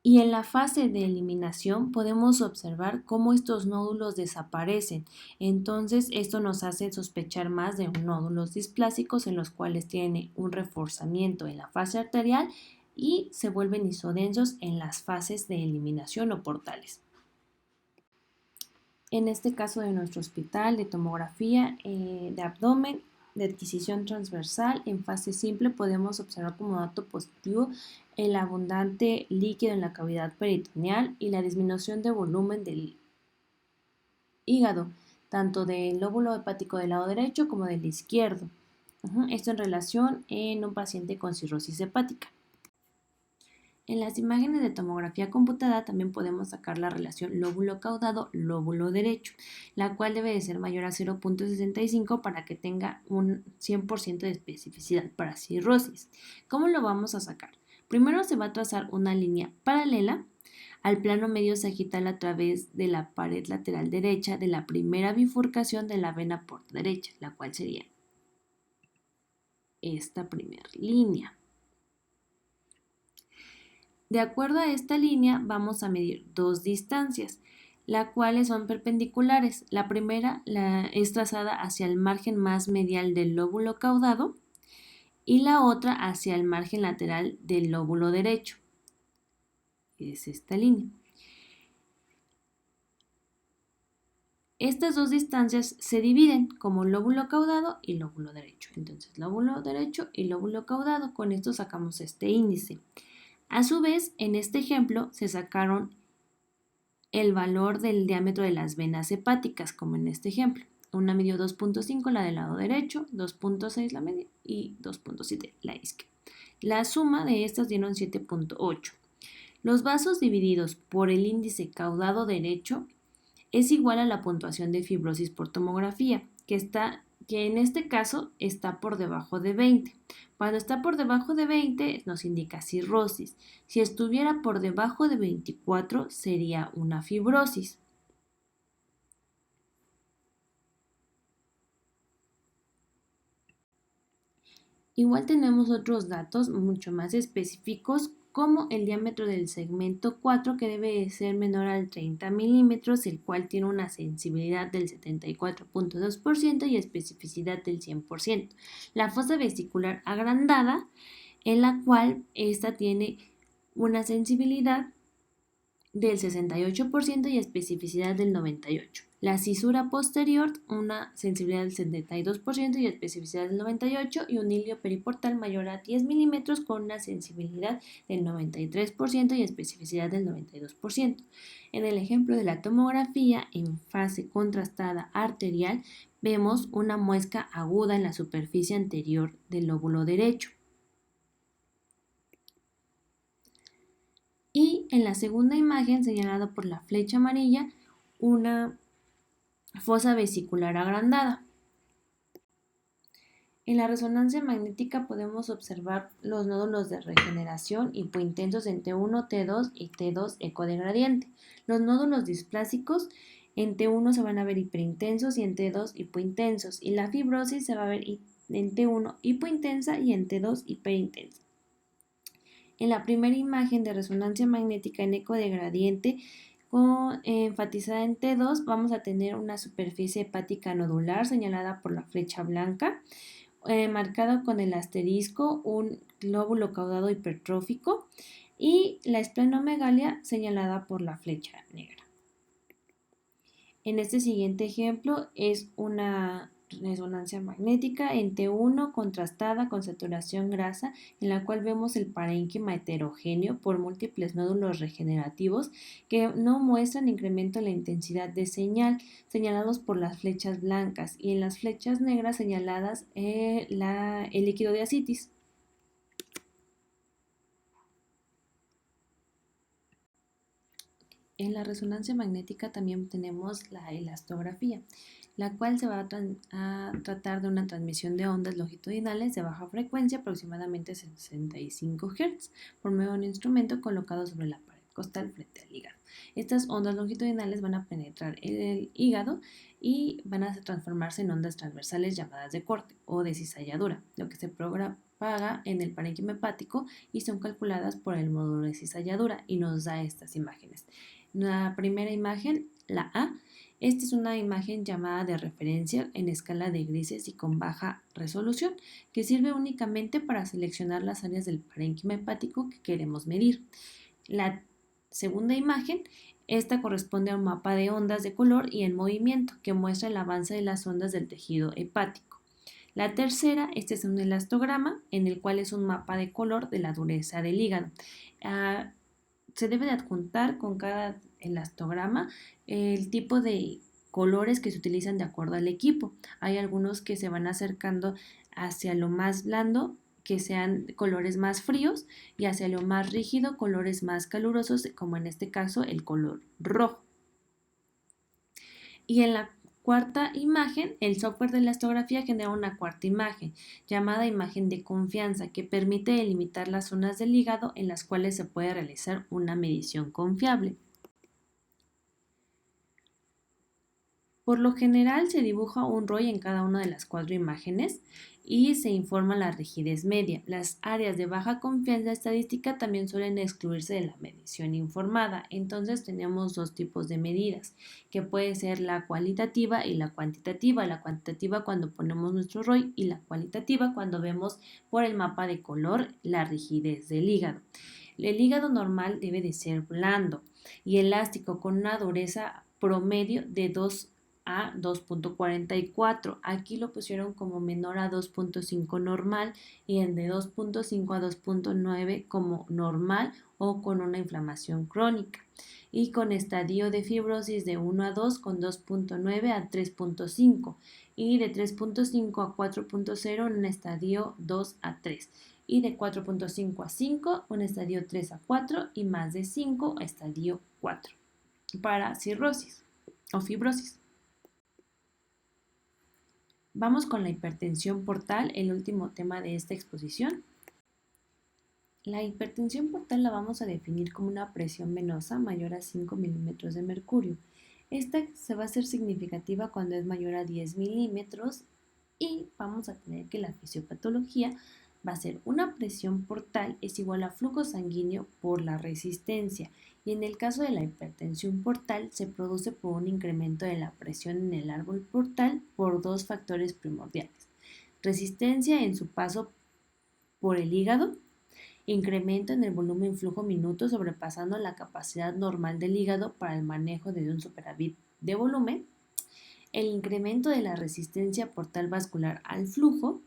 Y en la fase de eliminación podemos observar cómo estos nódulos desaparecen. Entonces esto nos hace sospechar más de nódulos displásicos en los cuales tiene un reforzamiento en la fase arterial y se vuelven isodensos en las fases de eliminación o portales. En este caso de nuestro hospital de tomografía de abdomen, de adquisición transversal, en fase simple podemos observar como dato positivo el abundante líquido en la cavidad peritoneal y la disminución de volumen del hígado, tanto del lóbulo hepático del lado derecho como del izquierdo. Esto en relación en un paciente con cirrosis hepática. En las imágenes de tomografía computada también podemos sacar la relación lóbulo caudado-lóbulo derecho, la cual debe de ser mayor a 0.65 para que tenga un 100% de especificidad para cirrosis. ¿Cómo lo vamos a sacar? Primero se va a trazar una línea paralela al plano medio sagital a través de la pared lateral derecha de la primera bifurcación de la vena porta derecha, la cual sería esta primera línea. De acuerdo a esta línea vamos a medir dos distancias, las cuales son perpendiculares. La primera es trazada hacia el margen más medial del lóbulo caudado y la otra hacia el margen lateral del lóbulo derecho. Es esta línea. Estas dos distancias se dividen como lóbulo caudado y lóbulo derecho. Entonces, lóbulo derecho y lóbulo caudado, con esto sacamos este índice. A su vez, en este ejemplo se sacaron el valor del diámetro de las venas hepáticas, como en este ejemplo. Una midió 2.5 la del lado derecho, 2.6 la media y 2.7 la izquierda. La suma de estas dieron 7.8. Los vasos divididos por el índice caudado derecho es igual a la puntuación de fibrosis por tomografía, que en este caso está por debajo de 20. Cuando está por debajo de 20 nos indica cirrosis. Si estuviera por debajo de 24 sería una fibrosis. Igual tenemos otros datos mucho más específicos como el diámetro del segmento 4 que debe ser menor al 30 milímetros, el cual tiene una sensibilidad del 74.2% y especificidad del 100%. La fosa vesicular agrandada, en la cual esta tiene una sensibilidad del 68% y especificidad del 98%. La cisura posterior, una sensibilidad del 72% y especificidad del 98%, y un hilio periportal mayor a 10 milímetros con una sensibilidad del 93% y especificidad del 92%. En el ejemplo de la tomografía en fase contrastada arterial, vemos una muesca aguda en la superficie anterior del lóbulo derecho. Y en la segunda imagen, señalada por la flecha amarilla, una fosa vesicular agrandada. En la resonancia magnética podemos observar los nódulos de regeneración hipointensos en T1, T2 y T2 ecodegradiente. Los nódulos displásicos en T1 se van a ver hiperintensos y en T2 hipointensos, y la fibrosis se va a ver en T1 hipointensa y en T2 hiperintensa. En la primera imagen de resonancia magnética en ecodegradiente, enfatizada en T2, vamos a tener una superficie hepática nodular señalada por la flecha blanca, marcada con el asterisco, un lóbulo caudado hipertrófico, y la esplenomegalia señalada por la flecha negra. En este siguiente ejemplo es una resonancia magnética en T1 contrastada con saturación grasa, en la cual vemos el parénquima heterogéneo por múltiples nódulos regenerativos que no muestran incremento en la intensidad de señal, señalados por las flechas blancas, y en las flechas negras señaladas el líquido de ascitis. En la resonancia magnética también tenemos la elastografía, la cual se va a tratar de una transmisión de ondas longitudinales de baja frecuencia, aproximadamente 65 Hz, por medio de un instrumento colocado sobre la pared costal frente al hígado. Estas ondas longitudinales van a penetrar el hígado y van a transformarse en ondas transversales llamadas de corte o de cizalladura, lo que se propaga en el parénquima hepático y son calculadas por el módulo de cizalladura y nos da estas imágenes. La primera imagen, la A, esta es una imagen llamada de referencia en escala de grises y con baja resolución, que sirve únicamente para seleccionar las áreas del parénquima hepático que queremos medir. La segunda imagen, esta corresponde a un mapa de ondas de color y en movimiento que muestra el avance de las ondas del tejido hepático. La tercera, este es un elastograma en el cual es un mapa de color de la dureza del hígado. Se debe de adjuntar con cada elastograma el tipo de colores que se utilizan de acuerdo al equipo. Hay algunos que se van acercando hacia lo más blando, que sean colores más fríos, y hacia lo más rígido, colores más calurosos, como en este caso el color rojo. Y en la cuarta imagen, el software de elastografía genera una cuarta imagen, llamada imagen de confianza, que permite delimitar las zonas del hígado en las cuales se puede realizar una medición confiable. Por lo general se dibuja un ROI en cada una de las 4 imágenes y se informa la rigidez media. Las áreas de baja confianza estadística también suelen excluirse de la medición informada. Entonces tenemos dos tipos de medidas, que puede ser la cualitativa y la cuantitativa. La cuantitativa cuando ponemos nuestro ROI y la cualitativa cuando vemos por el mapa de color la rigidez del hígado. El hígado normal debe de ser blando y elástico con una dureza promedio de 2 a 2.44. Aquí lo pusieron como menor a 2.5 normal y en de 2.5 a 2.9 como normal o con una inflamación crónica. Y con estadio de fibrosis de 1 a 2 con 2.9 a 3.5 y de 3.5 a 4.0 en un estadio 2 a 3 y de 4.5 a 5 un estadio 3 a 4 y más de 5 estadio 4 para cirrosis o fibrosis. Vamos con la hipertensión portal, el último tema de esta exposición. La hipertensión portal la vamos a definir como una presión venosa mayor a 5 milímetros de mercurio. Esta se va a hacer significativa cuando es mayor a 10 milímetros y vamos a tener que la fisiopatología va a ser una presión portal es igual a flujo sanguíneo por la resistencia, y en el caso de la hipertensión portal se produce por un incremento de la presión en el árbol portal por dos factores primordiales: resistencia en su paso por el hígado, incremento en el volumen flujo minuto sobrepasando la capacidad normal del hígado para el manejo de un superávit de volumen, el incremento de la resistencia portal vascular al flujo,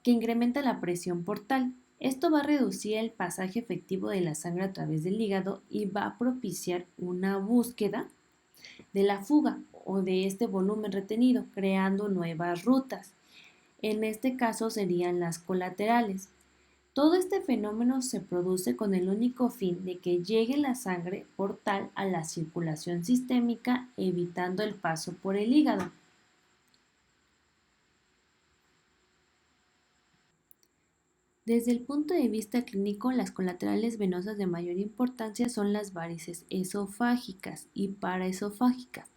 que incrementa la presión portal. Esto va a reducir el pasaje efectivo de la sangre a través del hígado y va a propiciar una búsqueda de la fuga o de este volumen retenido, creando nuevas rutas. En este caso serían las colaterales. Todo este fenómeno se produce con el único fin de que llegue la sangre portal a la circulación sistémica, evitando el paso por el hígado. Desde el punto de vista clínico, las colaterales venosas de mayor importancia son las varices esofágicas y paraesofágicas,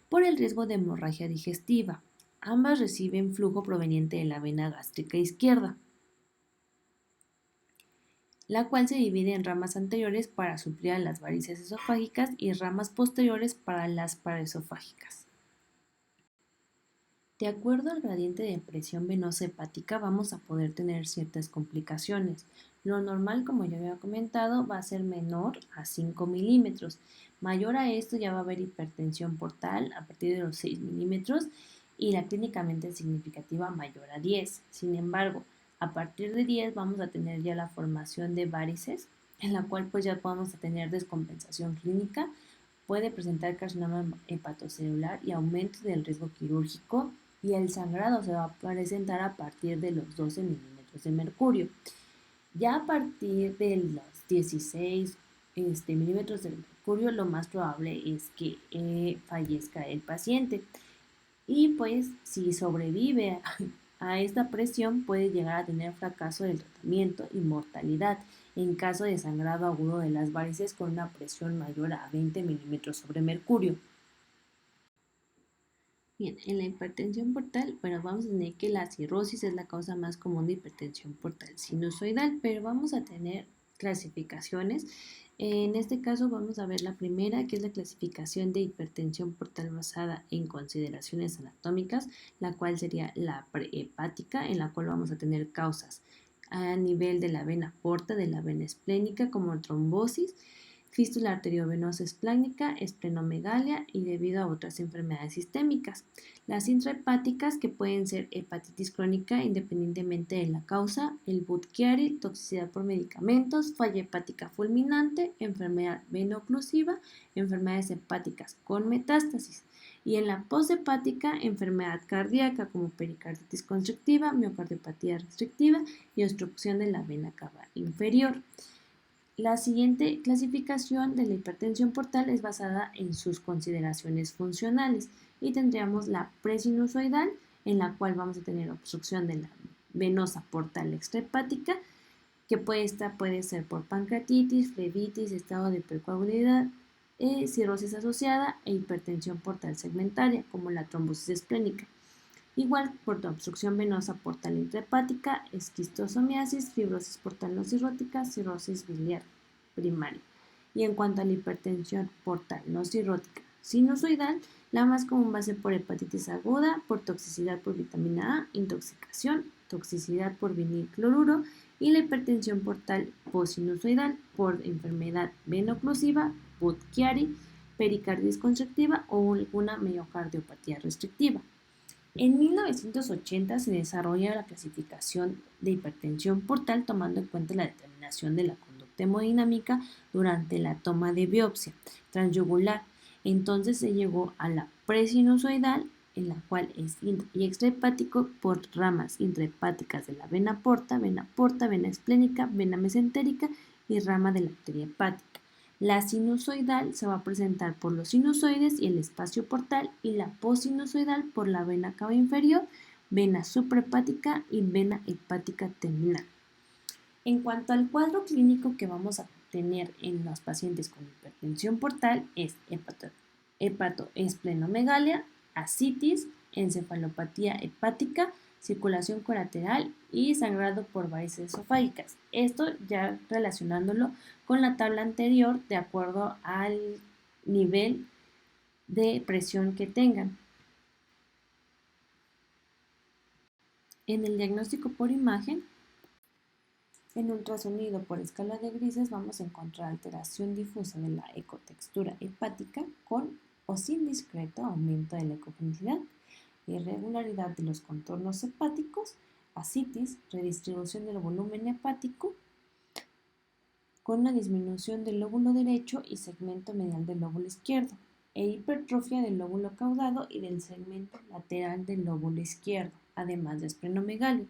por el riesgo de hemorragia digestiva. Ambas reciben flujo proveniente de la vena gástrica izquierda, la cual se divide en ramas anteriores para suplir a las varices esofágicas y ramas posteriores para las paraesofágicas. De acuerdo al gradiente de presión venosa hepática vamos a poder tener ciertas complicaciones. Lo normal, como ya había comentado, va a ser menor a 5 milímetros. Mayor a esto ya va a haber hipertensión portal a partir de los 6 milímetros y la clínicamente significativa mayor a 10. Sin embargo, a partir de 10 vamos a tener ya la formación de varices, en la cual pues ya vamos a tener descompensación clínica, puede presentar carcinoma hepatocelular y aumento del riesgo quirúrgico, y el sangrado se va a presentar a partir de los 12 milímetros de mercurio. Ya a partir de los 16 milímetros de mercurio, lo más probable es que fallezca el paciente. Y pues si sobrevive a esta presión, puede llegar a tener fracaso del tratamiento y mortalidad en caso de sangrado agudo de las varices con una presión mayor a 20 milímetros sobre mercurio. Bien, en la hipertensión portal, bueno, vamos a tener que la cirrosis es la causa más común de hipertensión portal sinusoidal, pero vamos a tener clasificaciones. En este caso vamos a ver la primera, que es la clasificación de hipertensión portal basada en consideraciones anatómicas, la cual sería la prehepática, en la cual vamos a tener causas a nivel de la vena porta, de la vena esplénica, como trombosis, fístula arteriovenosa esplánica, esplenomegalia y debido a otras enfermedades sistémicas. Las intrahepáticas, que pueden ser hepatitis crónica independientemente de la causa, el Budd-Chiari, toxicidad por medicamentos, falla hepática fulminante, enfermedad veno-oclusiva, enfermedades hepáticas con metástasis. Y en la poshepática, enfermedad cardíaca como pericarditis constrictiva, miocardiopatía restrictiva y obstrucción de la vena cava inferior. La siguiente clasificación de la hipertensión portal es basada en sus consideraciones funcionales y tendríamos la presinusoidal, en la cual vamos a tener obstrucción de la venosa portal extrahepática, que puede ser por pancreatitis, flebitis, estado de hipercoagulabilidad, cirrosis asociada e hipertensión portal segmentaria, como la trombosis esplénica. Igual por obstrucción venosa portal intrahepática, esquistosomiasis, fibrosis portal no cirrótica, cirrosis biliar primaria. Y en cuanto a la hipertensión portal no cirrótica sinusoidal, la más común va a ser por hepatitis aguda, por toxicidad por vitamina A, intoxicación, toxicidad por vinilcloruro, y la hipertensión portal postsinusoidal por enfermedad veno-oclusiva, Budd-Chiari, pericarditis constrictiva o alguna miocardiopatía restrictiva. En 1980 se desarrolla la clasificación de hipertensión portal tomando en cuenta la determinación de la conducta hemodinámica durante la toma de biopsia transyugular. Entonces se llegó a la presinusoidal, en la cual es y extrahepático por ramas intrahepáticas de la vena porta, vena esplénica, vena mesentérica y rama de la arteria hepática. La sinusoidal se va a presentar por los sinusoides y el espacio portal, y la postsinusoidal por la vena cava inferior, vena suprahepática y vena hepática terminal. En cuanto al cuadro clínico que vamos a tener en los pacientes con hipertensión portal es hepatoesplenomegalia, ascitis, encefalopatía hepática, circulación colateral y sangrado por varices esofágicas. Esto ya relacionándolo con la tabla anterior de acuerdo al nivel de presión que tengan. En el diagnóstico por imagen, en ultrasonido por escala de grises vamos a encontrar alteración difusa de la ecotextura hepática con o sin discreto aumento de la ecogenicidad, irregularidad de los contornos hepáticos, ascitis, redistribución del volumen hepático, con una disminución del lóbulo derecho y segmento medial del lóbulo izquierdo, e hipertrofia del lóbulo caudado y del segmento lateral del lóbulo izquierdo, además de esplenomegalia.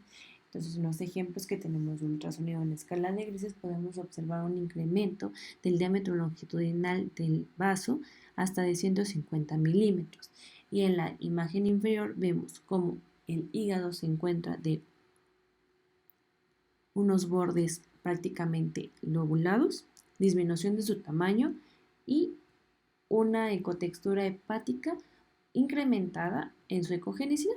Entonces, en los ejemplos que tenemos de ultrasonido en escala de grises, podemos observar un incremento del diámetro longitudinal del vaso hasta de 150 milímetros. Y en la imagen inferior vemos cómo el hígado se encuentra de unos bordes prácticamente lobulados, disminución de su tamaño y una ecotextura hepática incrementada en su ecogenicidad.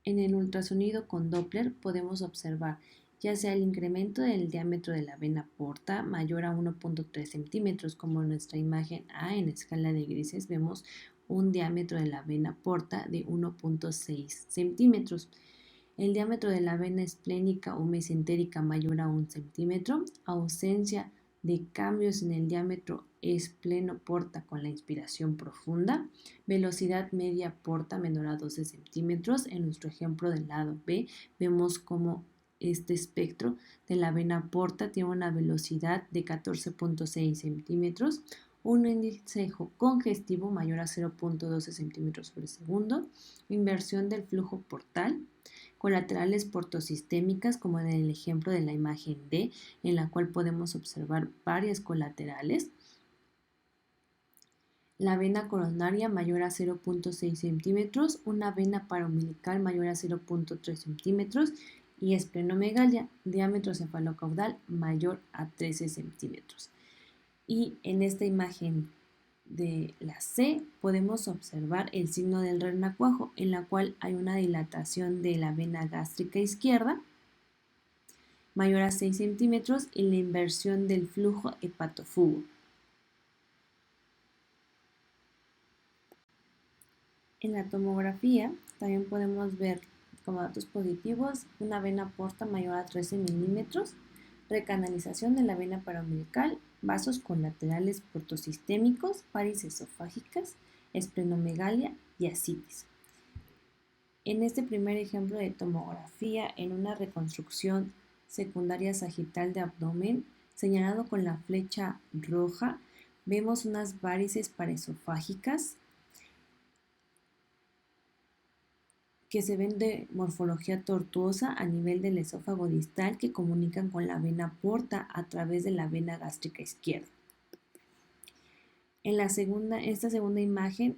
En el ultrasonido con Doppler podemos observar ya sea el incremento del diámetro de la vena porta mayor a 1.3 centímetros, como en nuestra imagen A en escala de grises vemos un diámetro de la vena porta de 1.6 centímetros. El diámetro de la vena esplénica o mesentérica mayor a 1 centímetro, ausencia de cambios en el diámetro espleno-porta con la inspiración profunda, velocidad media porta menor a 12 centímetros. En nuestro ejemplo del lado B vemos como este espectro de la vena porta tiene una velocidad de 14.6 centímetros, un índice congestivo mayor a 0.12 centímetros por segundo, inversión del flujo portal, colaterales portosistémicas, como en el ejemplo de la imagen D, en la cual podemos observar varias colaterales. La vena coronaria mayor a 0.6 centímetros, una vena paraumbilical mayor a 0.3 centímetros y esplenomegalia, diámetro cefalocaudal mayor a 13 centímetros. Y en esta imagen de la C podemos observar el signo del renacuajo, en la cual hay una dilatación de la vena gástrica izquierda mayor a 6 centímetros y la inversión del flujo hepatofugo. En la tomografía también podemos ver como datos positivos una vena porta mayor a 13 milímetros, recanalización de la vena paraumbilical, vasos colaterales portosistémicos, varices esofágicas, esplenomegalia y ascitis. En este primer ejemplo de tomografía, en una reconstrucción secundaria sagital de abdomen, señalado con la flecha roja, vemos unas varices paraesofágicas que se ven de morfología tortuosa a nivel del esófago distal que comunican con la vena porta a través de la vena gástrica izquierda. En esta segunda imagen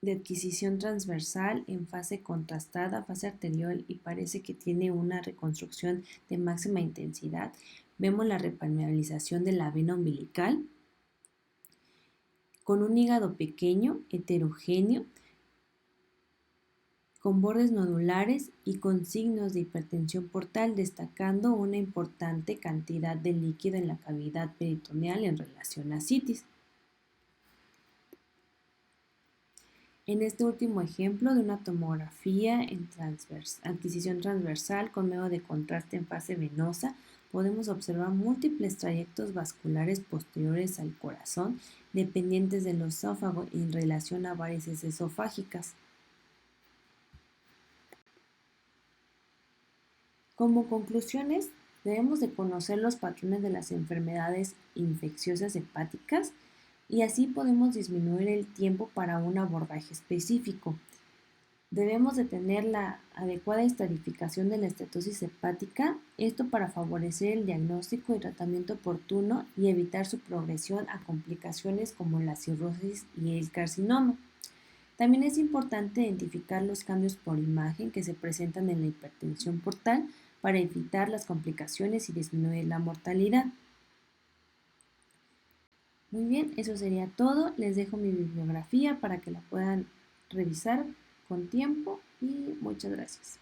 de adquisición transversal en fase contrastada, fase arterial, y parece que tiene una reconstrucción de máxima intensidad, vemos la repermeabilización de la vena umbilical con un hígado pequeño, heterogéneo, con bordes nodulares y con signos de hipertensión portal, destacando una importante cantidad de líquido en la cavidad peritoneal en relación a ascitis. En este último ejemplo de una tomografía en adquisición transversal con medio de contraste en fase venosa, podemos observar múltiples trayectos vasculares posteriores al corazón dependientes del esófago en relación a varices esofágicas. Como conclusiones, debemos de conocer los patrones de las enfermedades infecciosas hepáticas y así podemos disminuir el tiempo para un abordaje específico. Debemos de tener la adecuada estratificación de la estatosis hepática, esto para favorecer el diagnóstico y tratamiento oportuno y evitar su progresión a complicaciones como la cirrosis y el carcinoma. También es importante identificar los cambios por imagen que se presentan en la hipertensión portal para evitar las complicaciones y disminuir la mortalidad. Muy bien, eso sería todo. Les dejo mi bibliografía para que la puedan revisar con tiempo y muchas gracias.